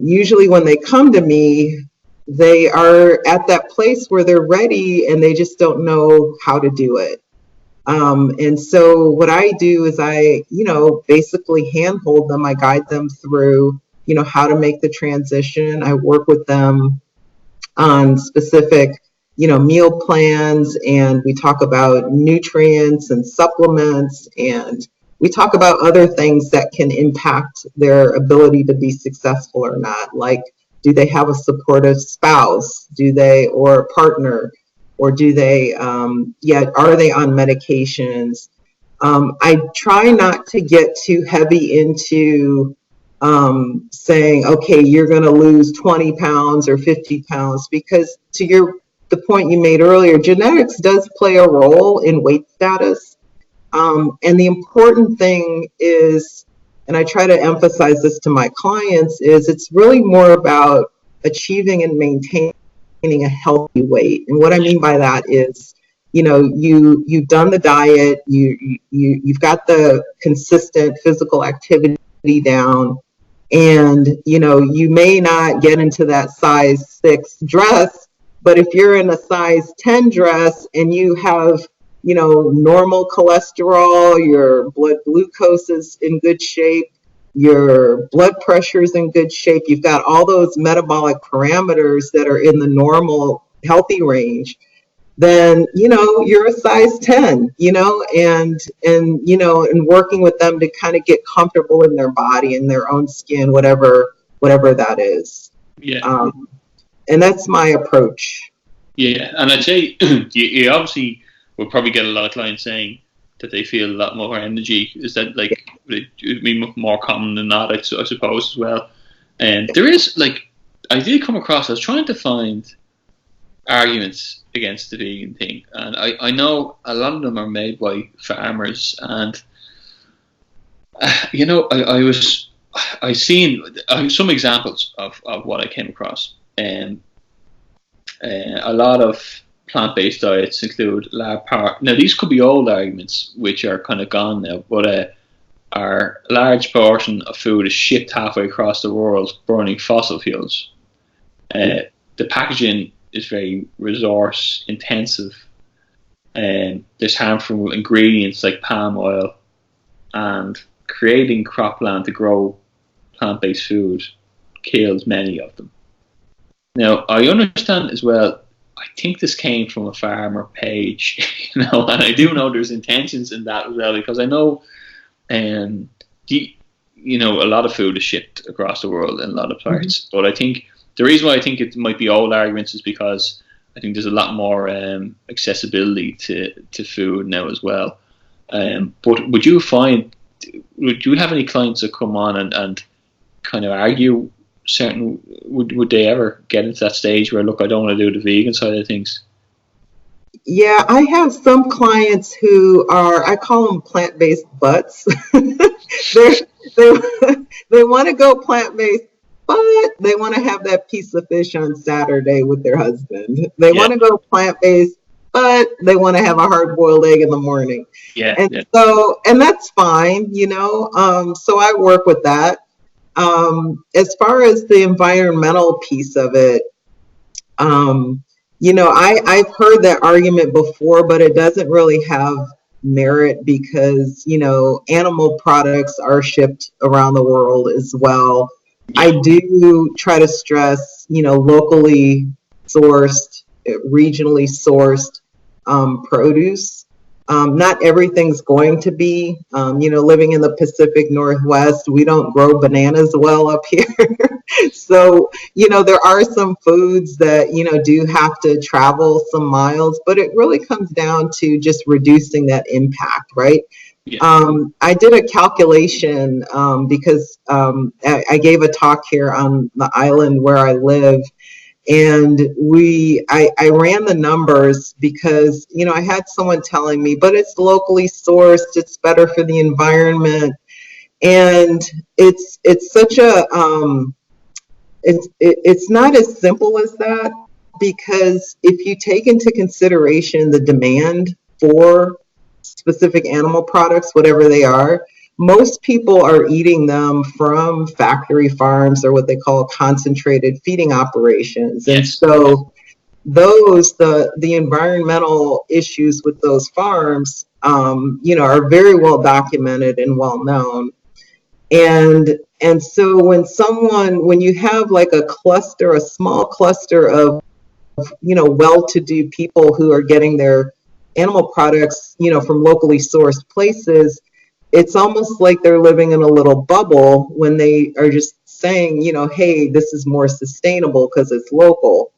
usually when they come to me, they are at that place where they're ready and they just don't know how to do it. And so what I do is I, basically handhold them. I guide them through, how to make the transition. I work with them on specific, meal plans, and we talk about nutrients and supplements, and we talk about other things that can impact their ability to be successful or not. Like, do they have a supportive spouse? Or a partner? Or do they, are they on medications? I try not to get too heavy into saying, okay, you're going to lose 20 pounds or 50 pounds, because to the point you made earlier, genetics does play a role in weight status. And the important thing is, and I try to emphasize this to my clients, is it's really more about achieving and maintaining a healthy weight. And what I mean by that is, you've done the diet, you've got the consistent physical activity down, and you may not get into that size 6 dress, but if you're in a size 10 dress and you have normal cholesterol, your blood glucose is in good shape, your blood pressure is in good shape, you've got all those metabolic parameters that are in the normal healthy range, then you're a size 10, and working with them to kind of get comfortable in their body and their own skin, whatever that is. Yeah. And that's my approach. Yeah, and I'd say you obviously will probably get a lot of clients saying that they feel a lot more energy. Is that like would it be more common than not? I suppose as well. And there is I did come across. I was trying to find arguments against the vegan thing, and I know a lot of them are made by farmers, and I seen some examples of what I came across, and a lot of plant-based diets include large part. Now these could be old arguments which are kind of gone now, but a large portion of food is shipped halfway across the world burning fossil fuels. The packaging is very resource intensive, and there's harmful ingredients like palm oil, and creating cropland to grow plant-based food kills many of them. Now I understand as well, I think this came from a farmer page, and I do know there's intentions in that as well, because I know a lot of food is shipped across the world in a lot of parts, but I think the reason why I think it might be old arguments is because I think there's a lot more accessibility to food now as well. But would you have any clients that come on and kind of argue would they ever get into that stage where, look, I don't want to do the vegan side of things? Yeah, I have some clients who are, I call them plant-based butts. they want to go plant-based, but they want to have that piece of fish on Saturday with their husband. They want to go plant-based, but they want to have a hard-boiled egg in the morning. And that's fine, so I work with that. As far as the environmental piece of it, I've heard that argument before, but it doesn't really have merit because, animal products are shipped around the world as well. I do try to stress, locally sourced, regionally sourced produce. Not everything's going to be, living in the Pacific Northwest, we don't grow bananas well up here. So, there are some foods that, do have to travel some miles, but it really comes down to just reducing that impact, right? I did a calculation because I gave a talk here on the island where I live. And I ran the numbers because, I had someone telling me, but it's locally sourced, it's better for the environment. And it's such a, it's not as simple as that, because if you take into consideration the demand for specific animal products, whatever they are, most people are eating them from factory farms or what they call concentrated feeding operations. And so the environmental issues with those farms, are very well documented and well known. And so when you have like a small cluster of, well-to-do people who are getting their animal products, from locally sourced places, it's almost like they're living in a little bubble when they are just saying, hey, this is more sustainable because it's local.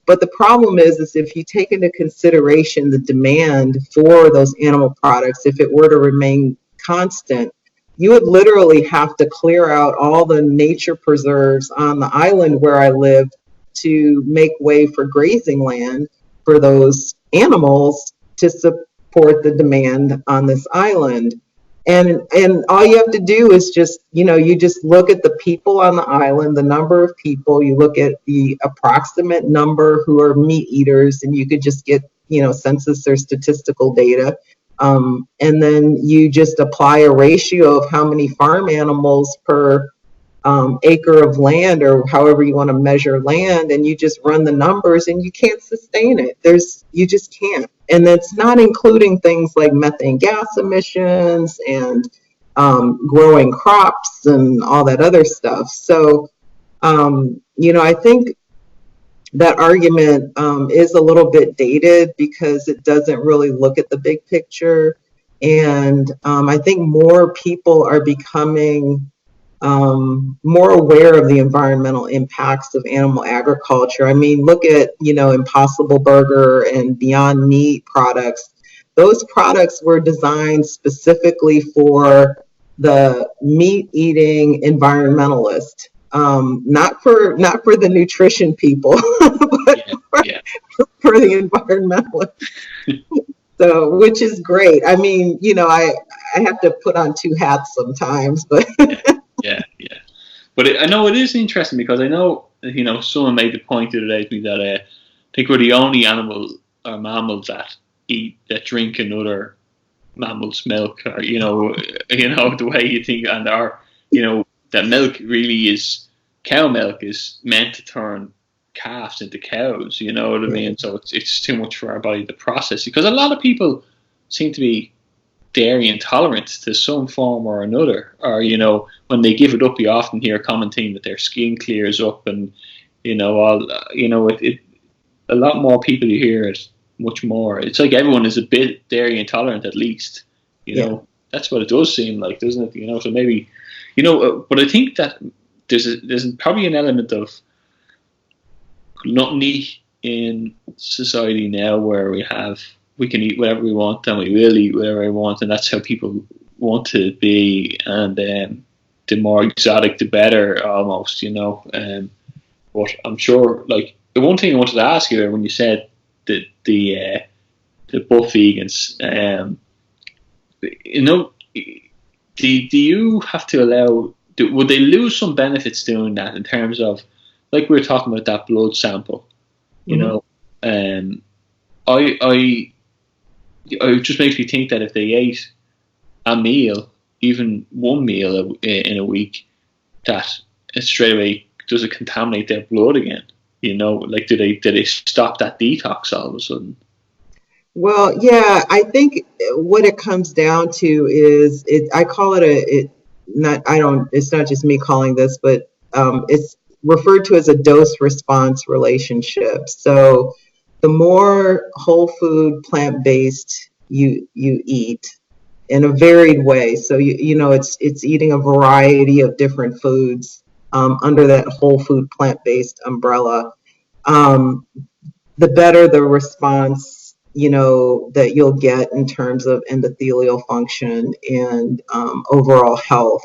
But the problem is if you take into consideration the demand for those animal products, if it were to remain constant, you would literally have to clear out all the nature preserves on the island where I live to make way for grazing land for those animals to support the demand on this island. And all you have to do is just, you just look at the people on the island, the number of people, you look at the approximate number who are meat eaters, and you could just get, census or statistical data. And then you just apply a ratio of how many farm animals per acre of land, or however you want to measure land, and you just run the numbers, and you can't sustain it. You just can't. And that's not including things like methane gas emissions and growing crops and all that other stuff. So, I think that argument is a little bit dated because it doesn't really look at the big picture. And I think more people are becoming more aware of the environmental impacts of animal agriculture. I mean, look at, Impossible Burger and Beyond Meat products. Those products were designed specifically for the meat eating environmentalist, not for the nutrition people, but Yeah. for the environmentalist. So, which is great. I mean, I have to put on two hats sometimes, but Yeah. But I know it is interesting because I know, someone made the point the other day to me that I think we're the only animal or mammals that drink another mammal's milk, or the way you think, and that milk really is, cow milk is meant to turn calves into cows. You know what I mean? So it's too much for our body to process, because a lot of people seem to be dairy intolerant to some form or another, or when they give it up, you often hear commenting that their skin clears up, and a lot more people, you hear it much more. It's like everyone is a bit dairy intolerant, at least. That's what it does seem like, doesn't it? So maybe, but I think that there's probably an element of gluttony in society now, where we can eat whatever we want, and we will eat whatever we want, and that's how people want to be, and the more exotic the better, almost, but I'm sure, like, the one thing I wanted to ask you when you said that the buff vegans, do you have to allow, would they lose some benefits doing that, in terms of, like we were talking about that blood sample, it just makes me think that if they ate a meal, even one meal in a week, that it straight away, does it contaminate their blood again? Like, do they stop that detox all of a sudden? Well, yeah, I think what it comes down to is I call it it's not just me calling this, but it's referred to as a dose response relationship. So the more whole food, plant-based you eat in a varied way. So it's eating a variety of different foods under that whole food, plant-based umbrella. The better the response, that you'll get in terms of endothelial function and overall health.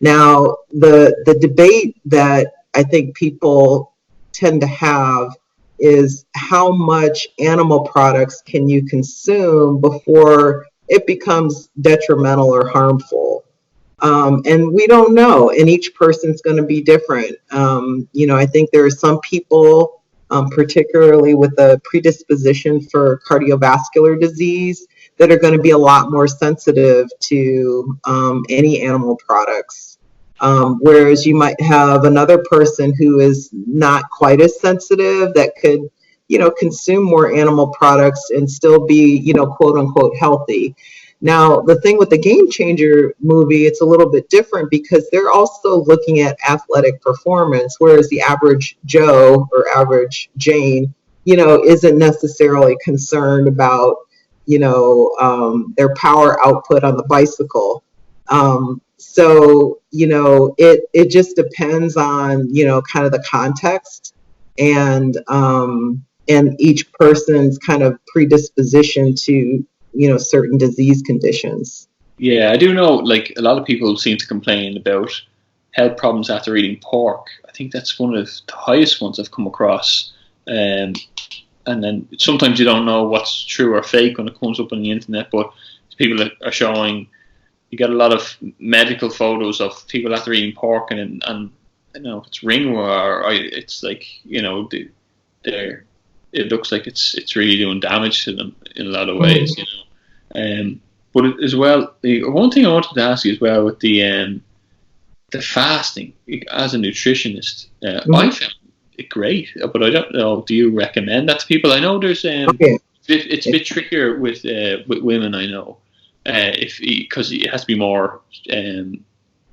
Now, the debate that I think people tend to have is how much animal products can you consume before it becomes detrimental or harmful. And we don't know, and each person's going to be different. I think there are some people, particularly with a predisposition for cardiovascular disease, that are going to be a lot more sensitive to any animal products. Whereas you might have another person who is not quite as sensitive, that could, consume more animal products and still be, quote unquote, healthy. Now, the thing with the Game Changer movie, it's a little bit different because they're also looking at athletic performance, whereas the average Joe or average Jane, isn't necessarily concerned about, their power output on the bicycle. So, it just depends on, kind of the context and each person's kind of predisposition to, certain disease conditions. Yeah, I do know, like, a lot of people seem to complain about health problems after eating pork. I think that's one of the highest ones I've come across. And then sometimes you don't know what's true or fake when it comes up on the internet, but people that are showing, you get a lot of medical photos of people after eating pork, and you know, it's ringworm, or it's like, you know, they're it looks like it's really doing damage to them in a lot of ways, you know. But as well, the one thing I wanted to ask you as well with the fasting, as a nutritionist, I found it great, but I don't know. Do you recommend that to people? I know there's it's a bit trickier with women. I know, because it has to be more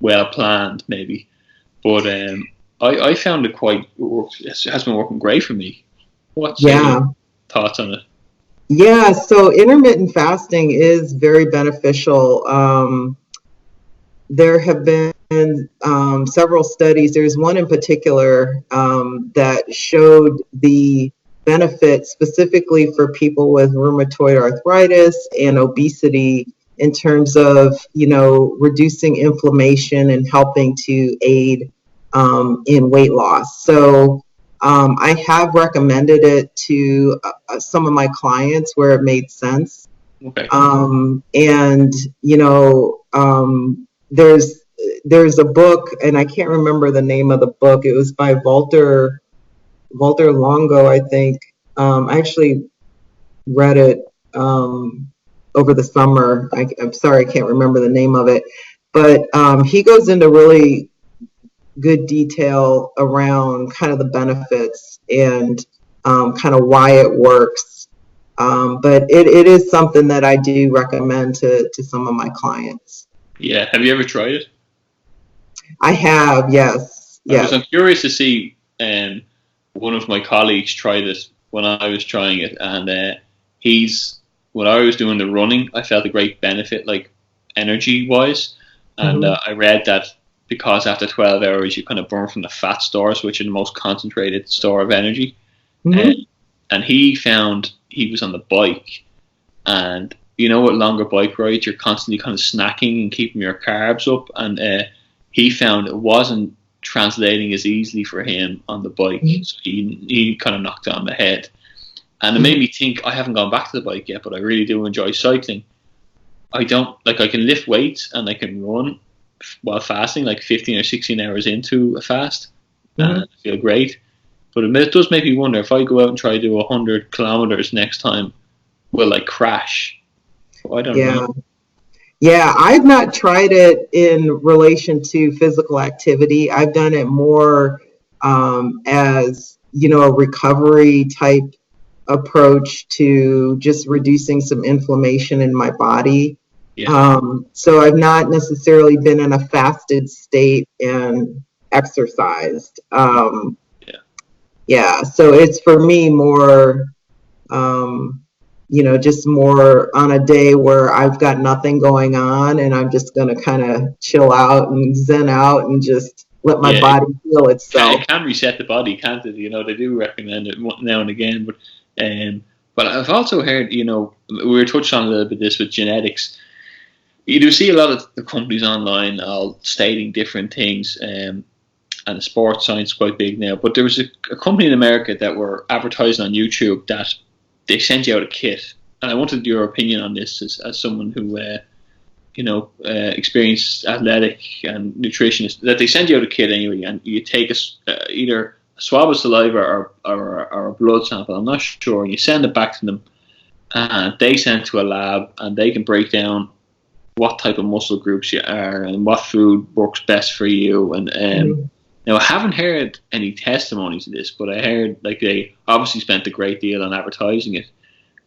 well planned, maybe. But I found it it has been working great for me. What's your thoughts on it? Yeah, so intermittent fasting is very beneficial. There have been several studies. There's one in particular that showed the benefit specifically for people with rheumatoid arthritis and obesity in terms of, you know, reducing inflammation and helping to aid in weight loss. So I have recommended it to some of my clients where it made sense. Okay. And, you know, there's a book, and I can't remember the name of the book. It was by Walter Longo, I think. I actually read it over the summer. I'm sorry, I can't remember the name of it. But he goes into really good detail around kind of the benefits and kind of why it works. But it is something that I do recommend to some of my clients. Yeah. Have you ever tried it? I have, yes. Yes. I'm curious to see. One of my colleagues tried it when I was trying it, and when I was doing the running, I felt a great benefit, like energy wise, and I read that because after 12 hours you kind of burn from the fat stores, which are the most concentrated store of energy. And he found, he was on the bike, and you know, with longer bike rides, you're constantly kind of snacking and keeping your carbs up, and he found it wasn't translating as easily for him on the bike. So he kind of knocked it on the head. And it made me think, I haven't gone back to the bike yet, but I really do enjoy cycling. I can lift weights and I can run while fasting, like 15 or 16 hours into a fast, and I feel great. But it does make me wonder, if I go out and try to do 100 kilometers next time, will I crash? I don't know. Yeah, I've not tried it in relation to physical activity. I've done it more as, you know, a recovery type approach to just reducing some inflammation in my body. So I've not necessarily been in a fasted state and exercised. So it's for me more, you know, just more on a day where I've got nothing going on and I'm just going to kind of chill out and zen out and just let my body heal itself. It can reset the body, can't it? You know, they do recommend it now and again. But I've also heard, you know, we were touched on a little bit this with genetics. You do see a lot of the companies online all stating different things, and the sports science is quite big now. But there was a company in America that were advertising on YouTube that they sent you out a kit, and I wanted your opinion on this as someone who, you know, experienced athletic and nutritionist. That they send you out a kit anyway, and you take either a swab of saliva or a blood sample. I'm not sure, and you send it back to them, and they send it to a lab, and they can break down what type of muscle groups you are and what food works best for you. And now, I haven't heard any testimonies of this, but I heard like they obviously spent a great deal on advertising it.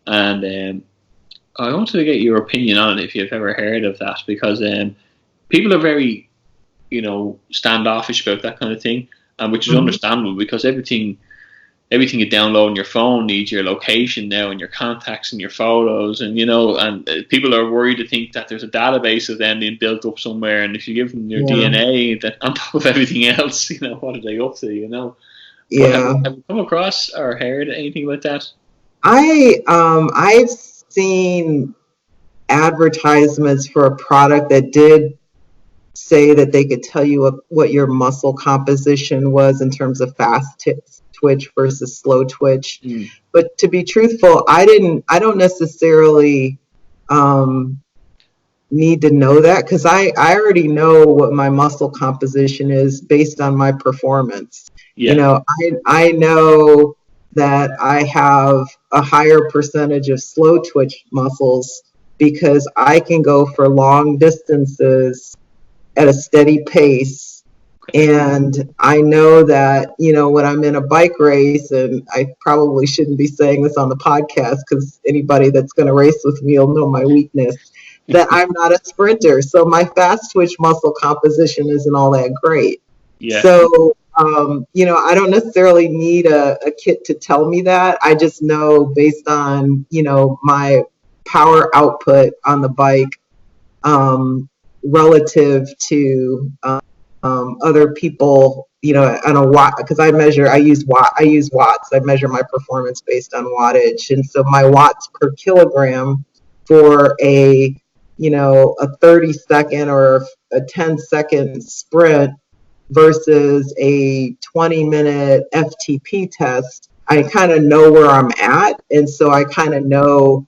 And I wanted to get your opinion on it, if you've ever heard of that, because people are very, you know, standoffish about that kind of thing, and which is understandable, because everything you download on your phone needs your location now and your contacts and your photos, and you know, and people are worried to think that there's a database of them being built up somewhere, and if you give them your DNA that on top of everything else, you know, what are they up to, you know? Have you come across or heard anything like that? I've seen advertisements for a product that did say that they could tell you what your muscle composition was in terms of fast twitch versus slow twitch. But to be truthful, I don't necessarily need to know that because I already know what my muscle composition is based on my performance. You Yeah. know, I know that I have a higher percentage of slow twitch muscles because I can go for long distances at a steady pace. And I know that, you know, when I'm in a bike race, and I probably shouldn't be saying this on the podcast because anybody that's going to race with me will know my weakness, that I'm not a sprinter. So my fast twitch muscle composition isn't all that great. Yeah. So, you know, I don't necessarily need a kit to tell me that. I just know based on, you know, my power output on the bike relative to other people, you know, on a watt, because I use watts. I measure my performance based on wattage. And so my watts per kilogram for a, you know, a 30-second or a 10-second sprint versus a 20-minute FTP test, I kind of know where I'm at. And so I kind of know,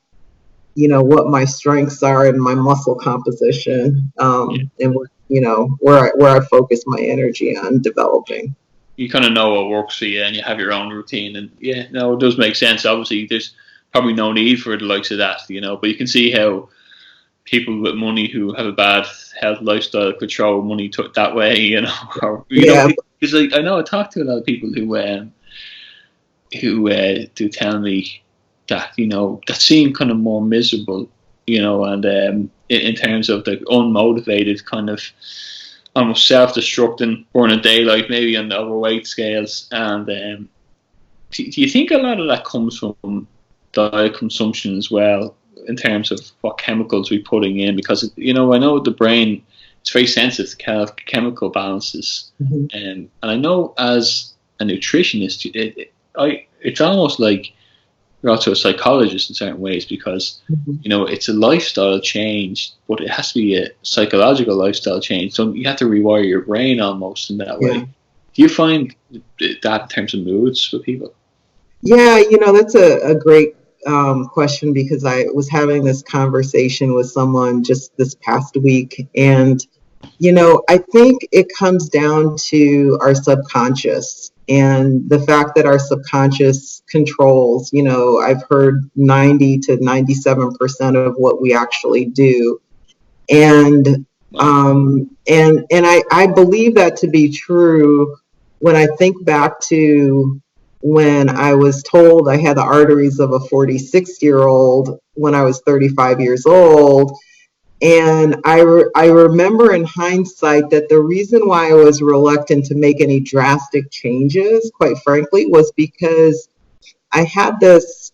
you know, what my strengths are and my muscle composition, and you know, where I focus my energy on developing. You kind of know what works for you, and you have your own routine. And yeah, no, it does make sense. Obviously, there's probably no need for the likes of that, you know. But you can see how people with money who have a bad health lifestyle could throw money that way, you know. Or, you know, because like I know I talk to a lot of people who do tell me that, you know, that seem kind of more miserable, you know, and in terms of the unmotivated kind of almost self-destructing, burning daylight, maybe on the overweight scales. And do you think a lot of that comes from diet consumption as well, in terms of what chemicals we're putting in? Because, you know, I know the brain, it's very sensitive to chemical balances. Mm-hmm. And I know as a nutritionist, it's almost like you're also a psychologist in certain ways, because you know, it's a lifestyle change, but it has to be a psychological lifestyle change. So you have to rewire your brain almost in that way. Do you find that in terms of moods with people? Yeah, you know, that's a great question, because I was having this conversation with someone just this past week. And, you know, I think it comes down to our subconscious and the fact that our subconscious controls, you know, I've heard 90 to 97% of what we actually do. And I believe that to be true when I think back to when I was told I had the arteries of a 46-year-old when I was 35 years old. And I remember in hindsight that the reason why I was reluctant to make any drastic changes, quite frankly, was because I had this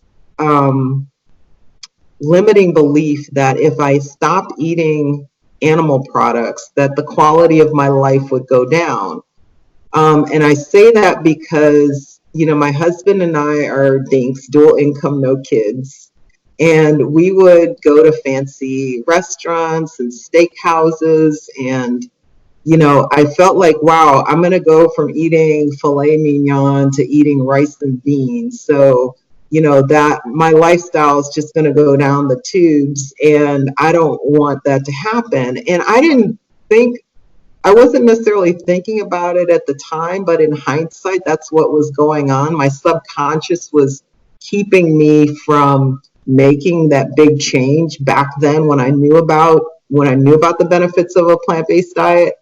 limiting belief that if I stopped eating animal products, that the quality of my life would go down. And I say that because, you know, my husband and I are dinks, dual income, no kids. And we would go to fancy restaurants and steakhouses. And, you know, I felt like, wow, I'm going to go from eating filet mignon to eating rice and beans. So, you know, that my lifestyle is just going to go down the tubes. And I don't want that to happen. And I wasn't necessarily thinking about it at the time, but in hindsight, that's what was going on. My subconscious was keeping me from making that big change back then when I knew about the benefits of a plant-based diet.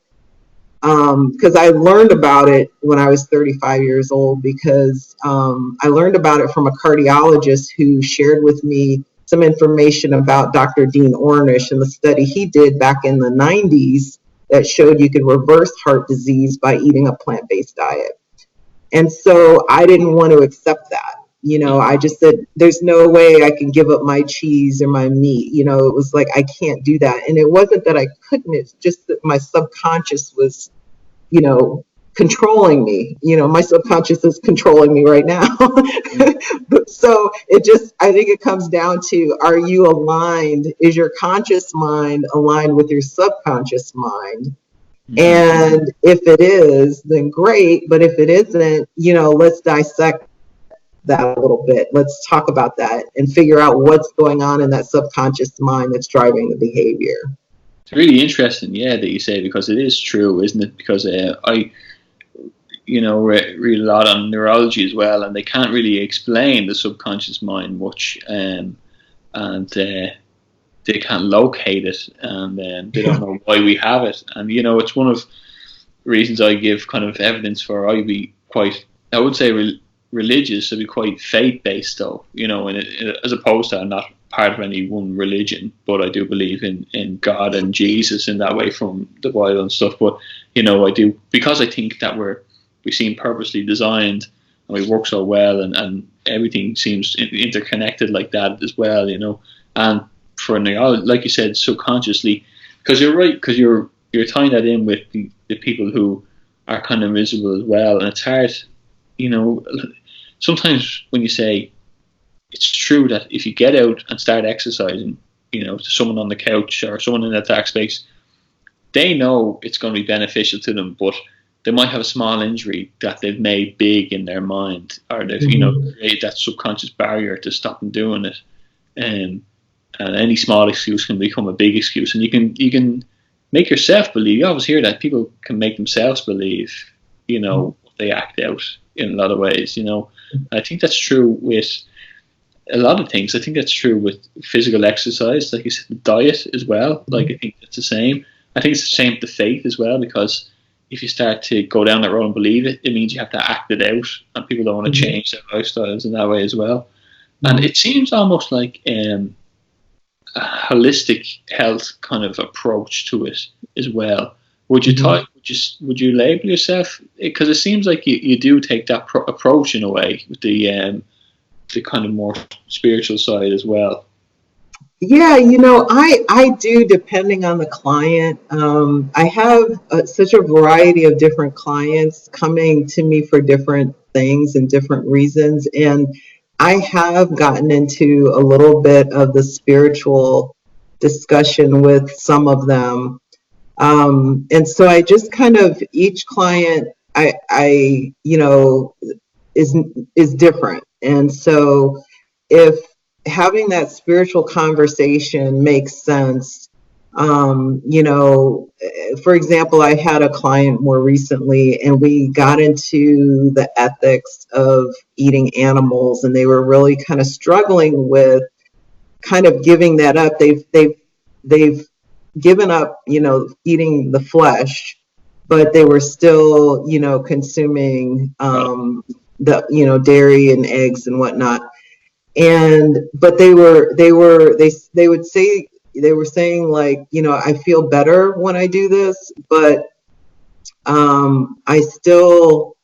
Because I learned about it when I was 35 years old, because I learned about it from a cardiologist who shared with me some information about Dr. Dean Ornish and the study he did back in the 90s that showed you could reverse heart disease by eating a plant-based diet. And so I didn't want to accept that. You know, I just said, there's no way I can give up my cheese or my meat. You know, it was like, I can't do that. And it wasn't that I couldn't, it's just that my subconscious was, you know, controlling me. You know, my subconscious is controlling me right now. So I think it comes down to, are you aligned? Is your conscious mind aligned with your subconscious mind? And if it is, then great. But if it isn't, you know, let's dissect that a little bit. Let's talk about that and figure out what's going on in that subconscious mind that's driving the behavior. It's really interesting, yeah, that you say, because it is true, isn't it? Because I, read a lot on neurology as well, and they can't really explain the subconscious mind much, and they can't locate it, and they don't know why we have it. And it's one of the reasons I give kind of evidence for. I be quite, I would say, religious. I'd be quite faith based, though. As opposed to I'm not part of any one religion, but I do believe in God and Jesus in that way from the Bible and stuff. But I do, because I think that we seem purposely designed, and we work so well, and everything seems interconnected like that as well. And for neurology, like you said, subconsciously, because you're right, because you're tying that in with the people who are kind of miserable as well, and it's hard. Sometimes when you say, it's true that if you get out and start exercising, to someone on the couch or someone in that dark space, they know it's going to be beneficial to them, but they might have a small injury that they've made big in their mind, or they've created that subconscious barrier to stop them doing it. And any small excuse can become a big excuse, and you can make yourself believe. You always hear that people can make themselves believe, they act out in a lot of ways. I think that's true with a lot of things. I think that's true with physical exercise, like you said, the diet as well. Like I think it's the same. I think it's the same with the faith as well, because if you start to go down that road and believe it, it means you have to act it out, and people don't want to change their lifestyles in that way as well. And it seems almost like a holistic health kind of approach to it as well. Would you would you label yourself, because it seems like you do take that approach in a way with the kind of more spiritual side as well? Yeah, I do, depending on the client. I have such a variety of different clients coming to me for different things and different reasons. And I have gotten into a little bit of the spiritual discussion with some of them. And so I just kind of, each client, I is different. And so if having that spiritual conversation makes sense, for example, I had a client more recently, and we got into the ethics of eating animals, and they were really kind of struggling with kind of giving that up. They've given up, eating the flesh, but they were still, consuming the dairy and eggs and whatnot. But they were saying like, I feel better when I do this, but I still,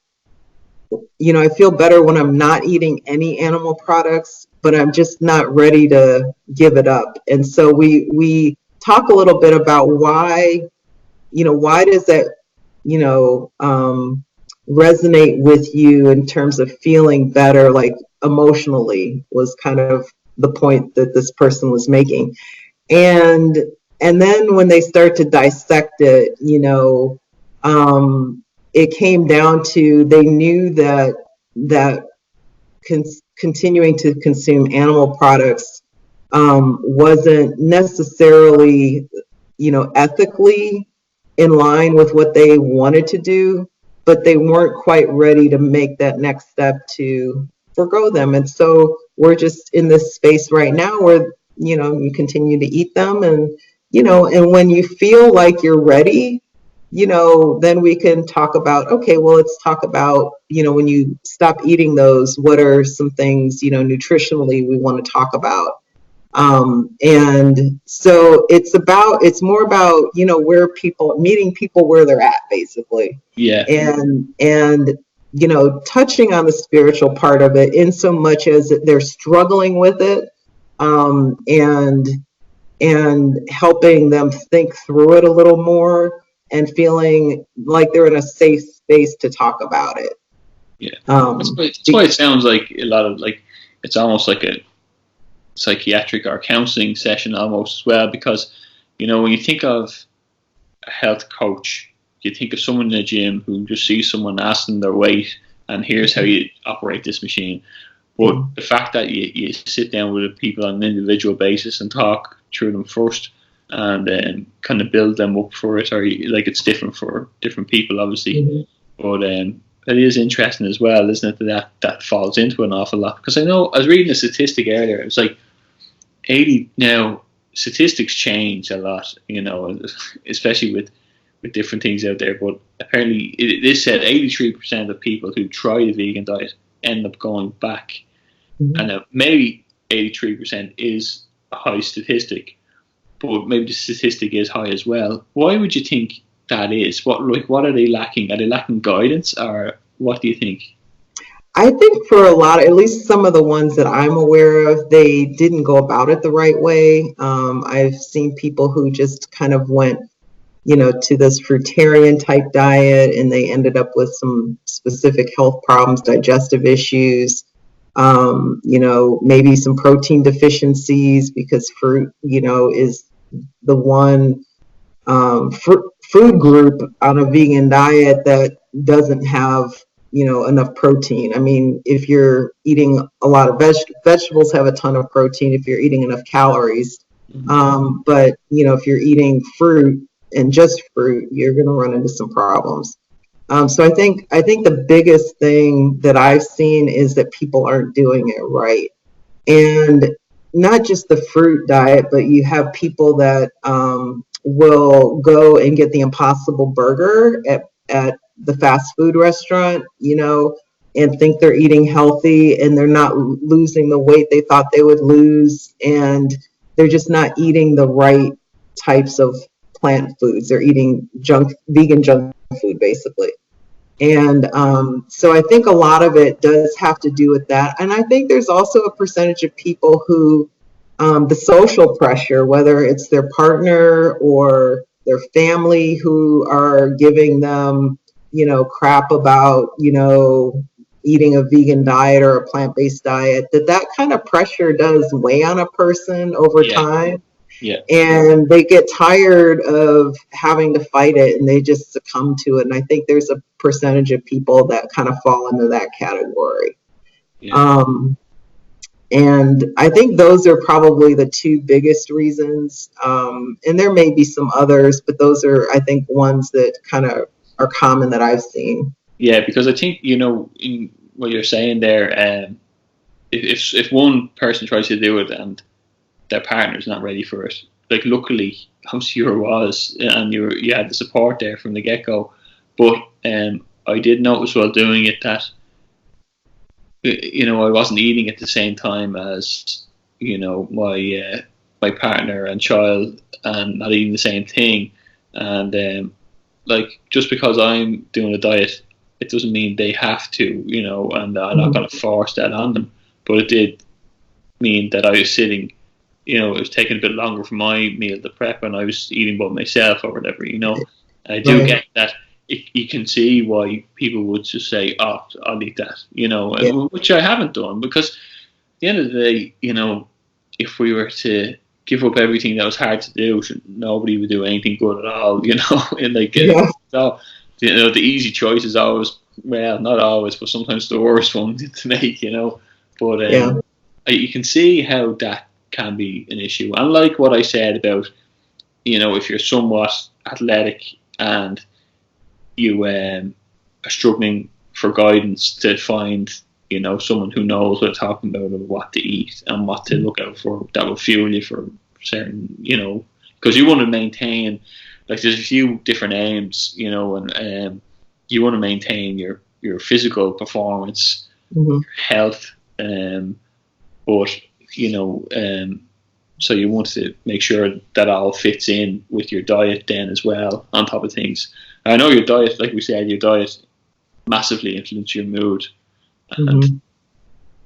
I feel better when I'm not eating any animal products, but I'm just not ready to give it up. And so we talk a little bit about why does that, resonate with you in terms of feeling better, like emotionally, was kind of the point that this person was making. And then when they start to dissect it, it came down to, they knew that continuing to consume animal products wasn't necessarily, ethically in line with what they wanted to do, but they weren't quite ready to make that next step to forgo them. And so we're just in this space right now where, you continue to eat them, and, and when you feel like you're ready, then we can talk about, okay, well, let's talk about, when you stop eating those, what are some things, nutritionally we want to talk about. And so it's more about, meeting people where they're at, basically. Yeah. And touching on the spiritual part of it, in so much as they're struggling with it, and helping them think through it a little more, and feeling like they're in a safe space to talk about it. Yeah. That's why it sounds like a lot of, like, it's almost like a psychiatric or counseling session almost as well, because when you think of a health coach, you think of someone in a gym who just sees someone asking their weight and here's how you operate this machine. But the fact that you sit down with people on an individual basis and talk through them first, and kind of build them up for it, or like it's different for different people, obviously. But it is interesting as well, isn't it, that falls into an awful lot. Because I know I was reading a statistic earlier. It was like 80 now. Statistics change a lot, especially with different things out there. But apparently, it is said 83% of people who try the vegan diet end up going back, and maybe 83% is a high statistic, but maybe the statistic is high as well. Why would you think that is? What are they lacking? Are they lacking guidance, or what do you think? I think for a lot, at least some of the ones that I'm aware of, they didn't go about it the right way. I've seen people who just kind of went, to this fruitarian type diet, and they ended up with some specific health problems, digestive issues, maybe some protein deficiencies, because fruit, is the one food group on a vegan diet that doesn't have enough protein. I mean, if you're eating a lot of vegetables have a ton of protein if you're eating enough calories. But if you're eating fruit and just fruit, you're going to run into some problems. So I think the biggest thing that I've seen is that people aren't doing it right. And not just the fruit diet, but you have people that will go and get the Impossible Burger at the fast food restaurant, and think they're eating healthy, and they're not losing the weight they thought they would lose, and they're just not eating the right types of plant foods. They're eating vegan junk food, basically. And so I think a lot of it does have to do with that. And I think there's also a percentage of people who, the social pressure, whether it's their partner or their family, who are giving them, crap about, eating a vegan diet or a plant-based diet, that kind of pressure does weigh on a person over time. Yeah. And they get tired of having to fight it, and they just succumb to it. And I think there's a percentage of people that kind of fall into that category. Yeah. And I think those are probably the two biggest reasons. And there may be some others, but those are, I think, ones that kind of are common that I've seen. Yeah, because I think, in what you're saying there, if one person tries to do it and their partner's not ready for it, like luckily I'm sure was, and you had the support there from the get-go. But I did notice while doing it that I wasn't eating at the same time as my partner and child, and not eating the same thing. And like, just because I'm doing a diet, it doesn't mean they have to, and I'm not going to force that on them. But it did mean that I was sitting, it was taking a bit longer for my meal to prep, and I was eating by myself or whatever, I do get that. You can see why people would just say, "Oh, I'll eat that," which I haven't done, because at the end of the day, if we were to give up everything that was hard to do, nobody would do anything good at all, So, the easy choice is always, well, not always, but sometimes the worst one to make, But you can see how that can be an issue. And like what I said about, if you're somewhat athletic and you are struggling for guidance to find, someone who knows what they're talking about, or what to eat and what to look out for, that will fuel you for certain, because you want to maintain, like, there's a few different aims, and you want to maintain your physical performance, your health, but so you want to make sure that all fits in with your diet then as well, on top of things. I know your diet, like we said, your diet massively influences your mood. And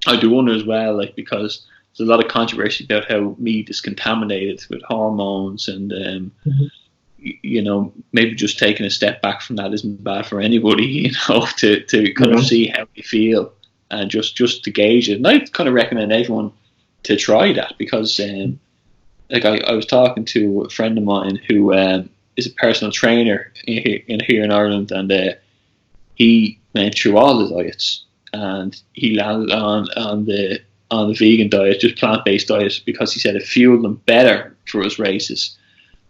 I do wonder as well, like, because there's a lot of controversy about how meat is contaminated with hormones, and maybe just taking a step back from that isn't bad for anybody, to kind of see how they feel, and just to gauge it. And I kind of recommend everyone to try that, because like I was talking to a friend of mine who is a personal trainer here in Ireland, and he went through all the diets, and he landed on the vegan diet, just plant-based diet, because he said it fueled him better for his races.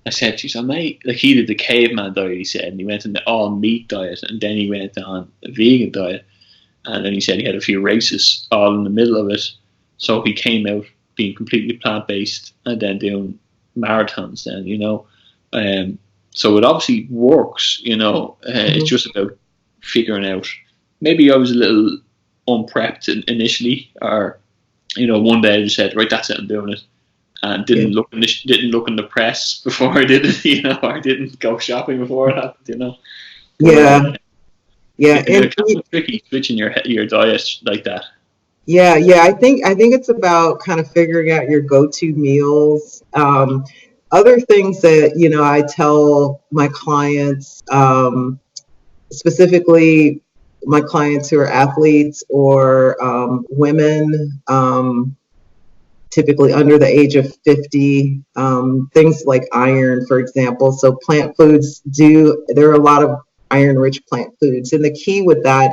I said, geez, I might, like he did the caveman diet, he said, and he went on the all meat diet, and then he went on a vegan diet, and then he said he had a few races all in the middle of it, so he came out being completely plant based and then doing marathons. Then so it obviously works. It's just about figuring out. Maybe I was a little unprepped initially, or one day I just said, right, that's it, I'm doing it. And didn't look in the press before I did it, or didn't go shopping before it happened, Yeah, yeah, it's kind of tricky switching your diet like that. yeah. I think it's about kind of figuring out your go-to meals. Other things that I tell my clients, specifically my clients who are athletes or women. Typically under the age of 50, things like iron, for example. So plant foods there are a lot of iron-rich plant foods. And the key with that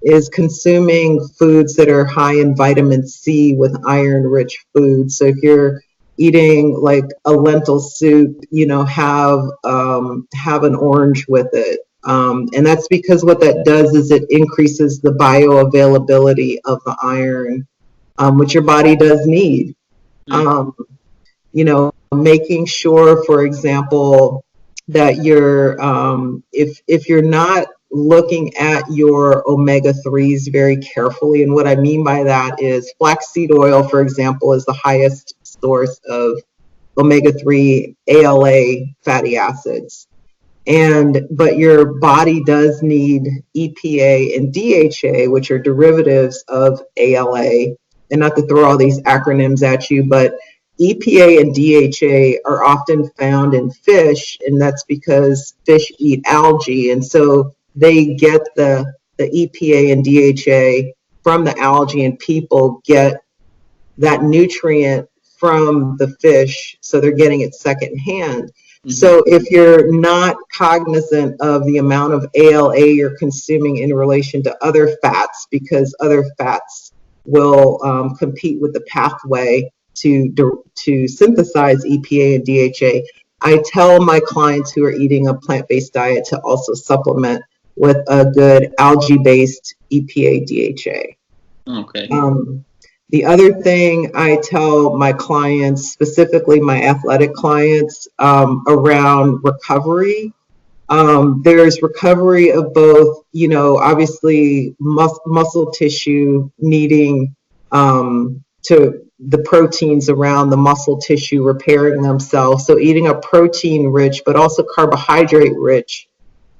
is consuming foods that are high in vitamin C with iron-rich foods. So if you're eating like a lentil soup, have an orange with it. And that's because what that does is it increases the bioavailability of the iron, which your body does need. Making sure, for example, that you're if you're not looking at your omega-3s very carefully, and what I mean by that is flaxseed oil, for example, is the highest source of omega-3 ALA fatty acids. But your body does need EPA and DHA, which are derivatives of ALA. And not to throw all these acronyms at you, but EPA and DHA are often found in fish, and that's because fish eat algae. And so they get the EPA and DHA from the algae, and people get that nutrient from the fish, so they're getting it secondhand. So if you're not cognizant of the amount of ALA you're consuming in relation to other fats, because other fats will compete with the pathway to synthesize EPA and DHA, I tell my clients who are eating a plant-based diet to also supplement with a good algae-based EPA DHA. Okay. The other thing I tell my clients, specifically my athletic clients, around recovery, there's recovery of both, obviously muscle tissue needing to the proteins around the muscle tissue repairing themselves. So eating a protein-rich, but also carbohydrate-rich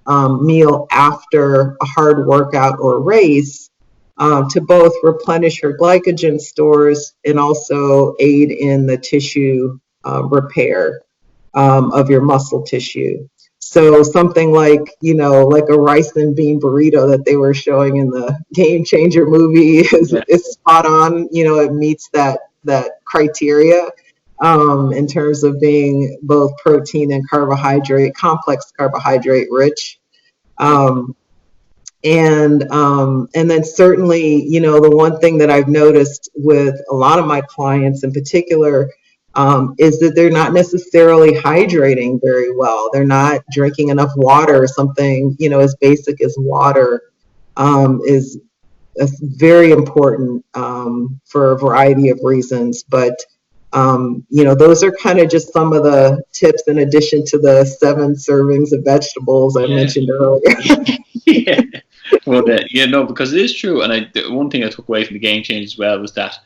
meal after a hard workout or race, to both replenish your glycogen stores and also aid in the tissue repair of your muscle tissue. So something like, like a rice and bean burrito that they were showing in the Game Changer movie is spot on. It meets that criteria in terms of being both protein and complex carbohydrate rich. And then certainly, the one thing that I've noticed with a lot of my clients in particular is that they're not necessarily hydrating very well. They're not drinking enough water. Something, as basic as water is very important for a variety of reasons. But, those are kind of just some of the tips in addition to the 7 servings of vegetables I mentioned earlier. Yeah. Well, because it is true. And one thing I took away from the Game Change as well was that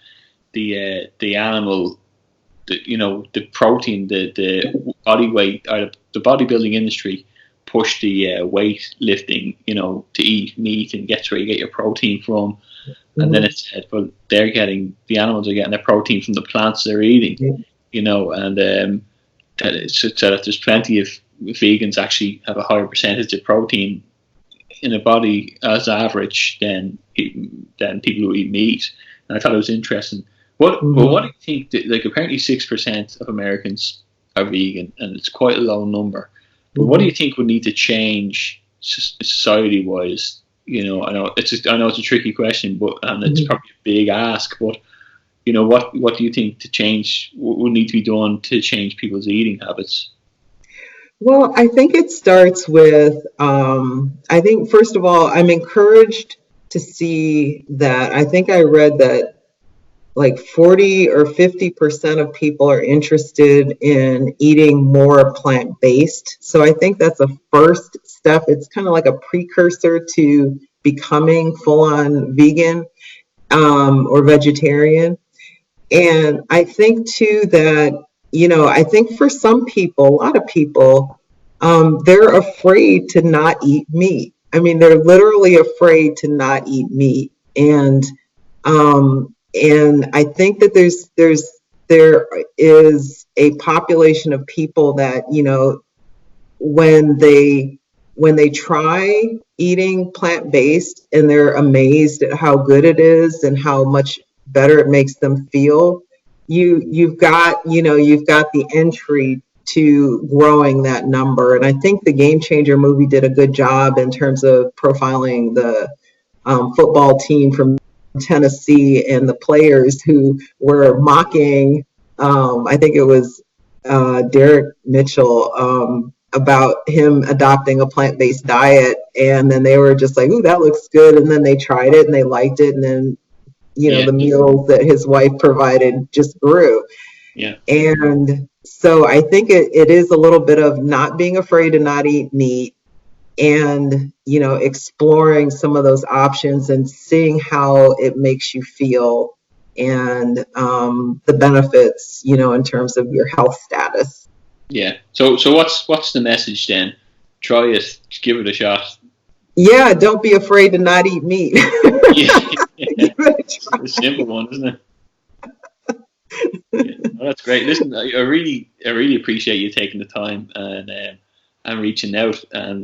the animal, the protein, the body weight, or the bodybuilding industry push the weight lifting, to eat meat and get where you get your protein from. And then it said, well, the animals are getting their protein from the plants they're eating, and so that there's plenty of vegans actually have a higher percentage of protein in a body as average than people who eat meat. And I thought it was interesting. What do you think? Like, apparently 6% of Americans are vegan, and it's quite a low number. But what do you think would need to change society-wise? I know it's a tricky question, but it's probably a big ask. But what do you think would need to be done to change people's eating habits? Well, I think it starts with, I think, first of all, I'm encouraged to see that. I think I read that like 40 or 50% of people are interested in eating more plant-based. So I think that's a first step. It's kind of like a precursor to becoming full-on vegan or vegetarian. And I think too that, I think for some people, a lot of people, they're afraid to not eat meat. I mean, they're literally afraid to not eat meat. And I think that there is a population of people that, when they try eating plant-based and they're amazed at how good it is and how much better it makes them feel, you've got the entry to growing that number. And I think the Game Changer movie did a good job in terms of profiling the football team from Tennessee and the players who were mocking, I think it was Derek Mitchell, about him adopting a plant-based diet. And then they were just like, ooh, that looks good. And then they tried it and they liked it. And then, Yeah, the meals that his wife provided just grew. yeah, And so I think it is a little bit of not being afraid to not eat meat, and exploring some of those options and seeing how it makes you feel, and the benefits, in terms of your health status. yeah. So what's the message then? Try it, give it a shot. Yeah, don't be afraid to not eat meat. Yeah, yeah. Give it a It's try. a simple one, isn't it? Yeah, well, that's great. Listen, I really appreciate you taking the time and reaching out, and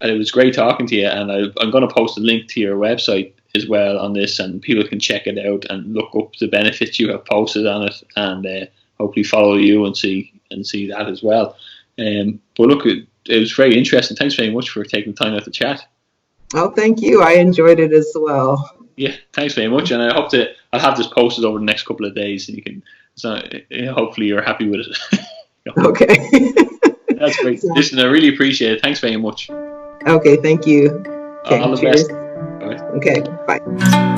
it was great talking to you. And I'm going to post a link to your website as well on this, and people can check it out and look up the benefits you have posted on it, and hopefully follow you and see that as well. But look, it was very interesting. Thanks very much for taking the time out to chat. Oh, thank you. I enjoyed it as well. Yeah, thanks very much, and I'll have this posted over the next couple of days, and you can. So hopefully you're happy with it. Okay. That's great. Listen, I really appreciate it. Thanks very much. Okay, thank you. Okay, All the cheers. best. All right. Okay, bye.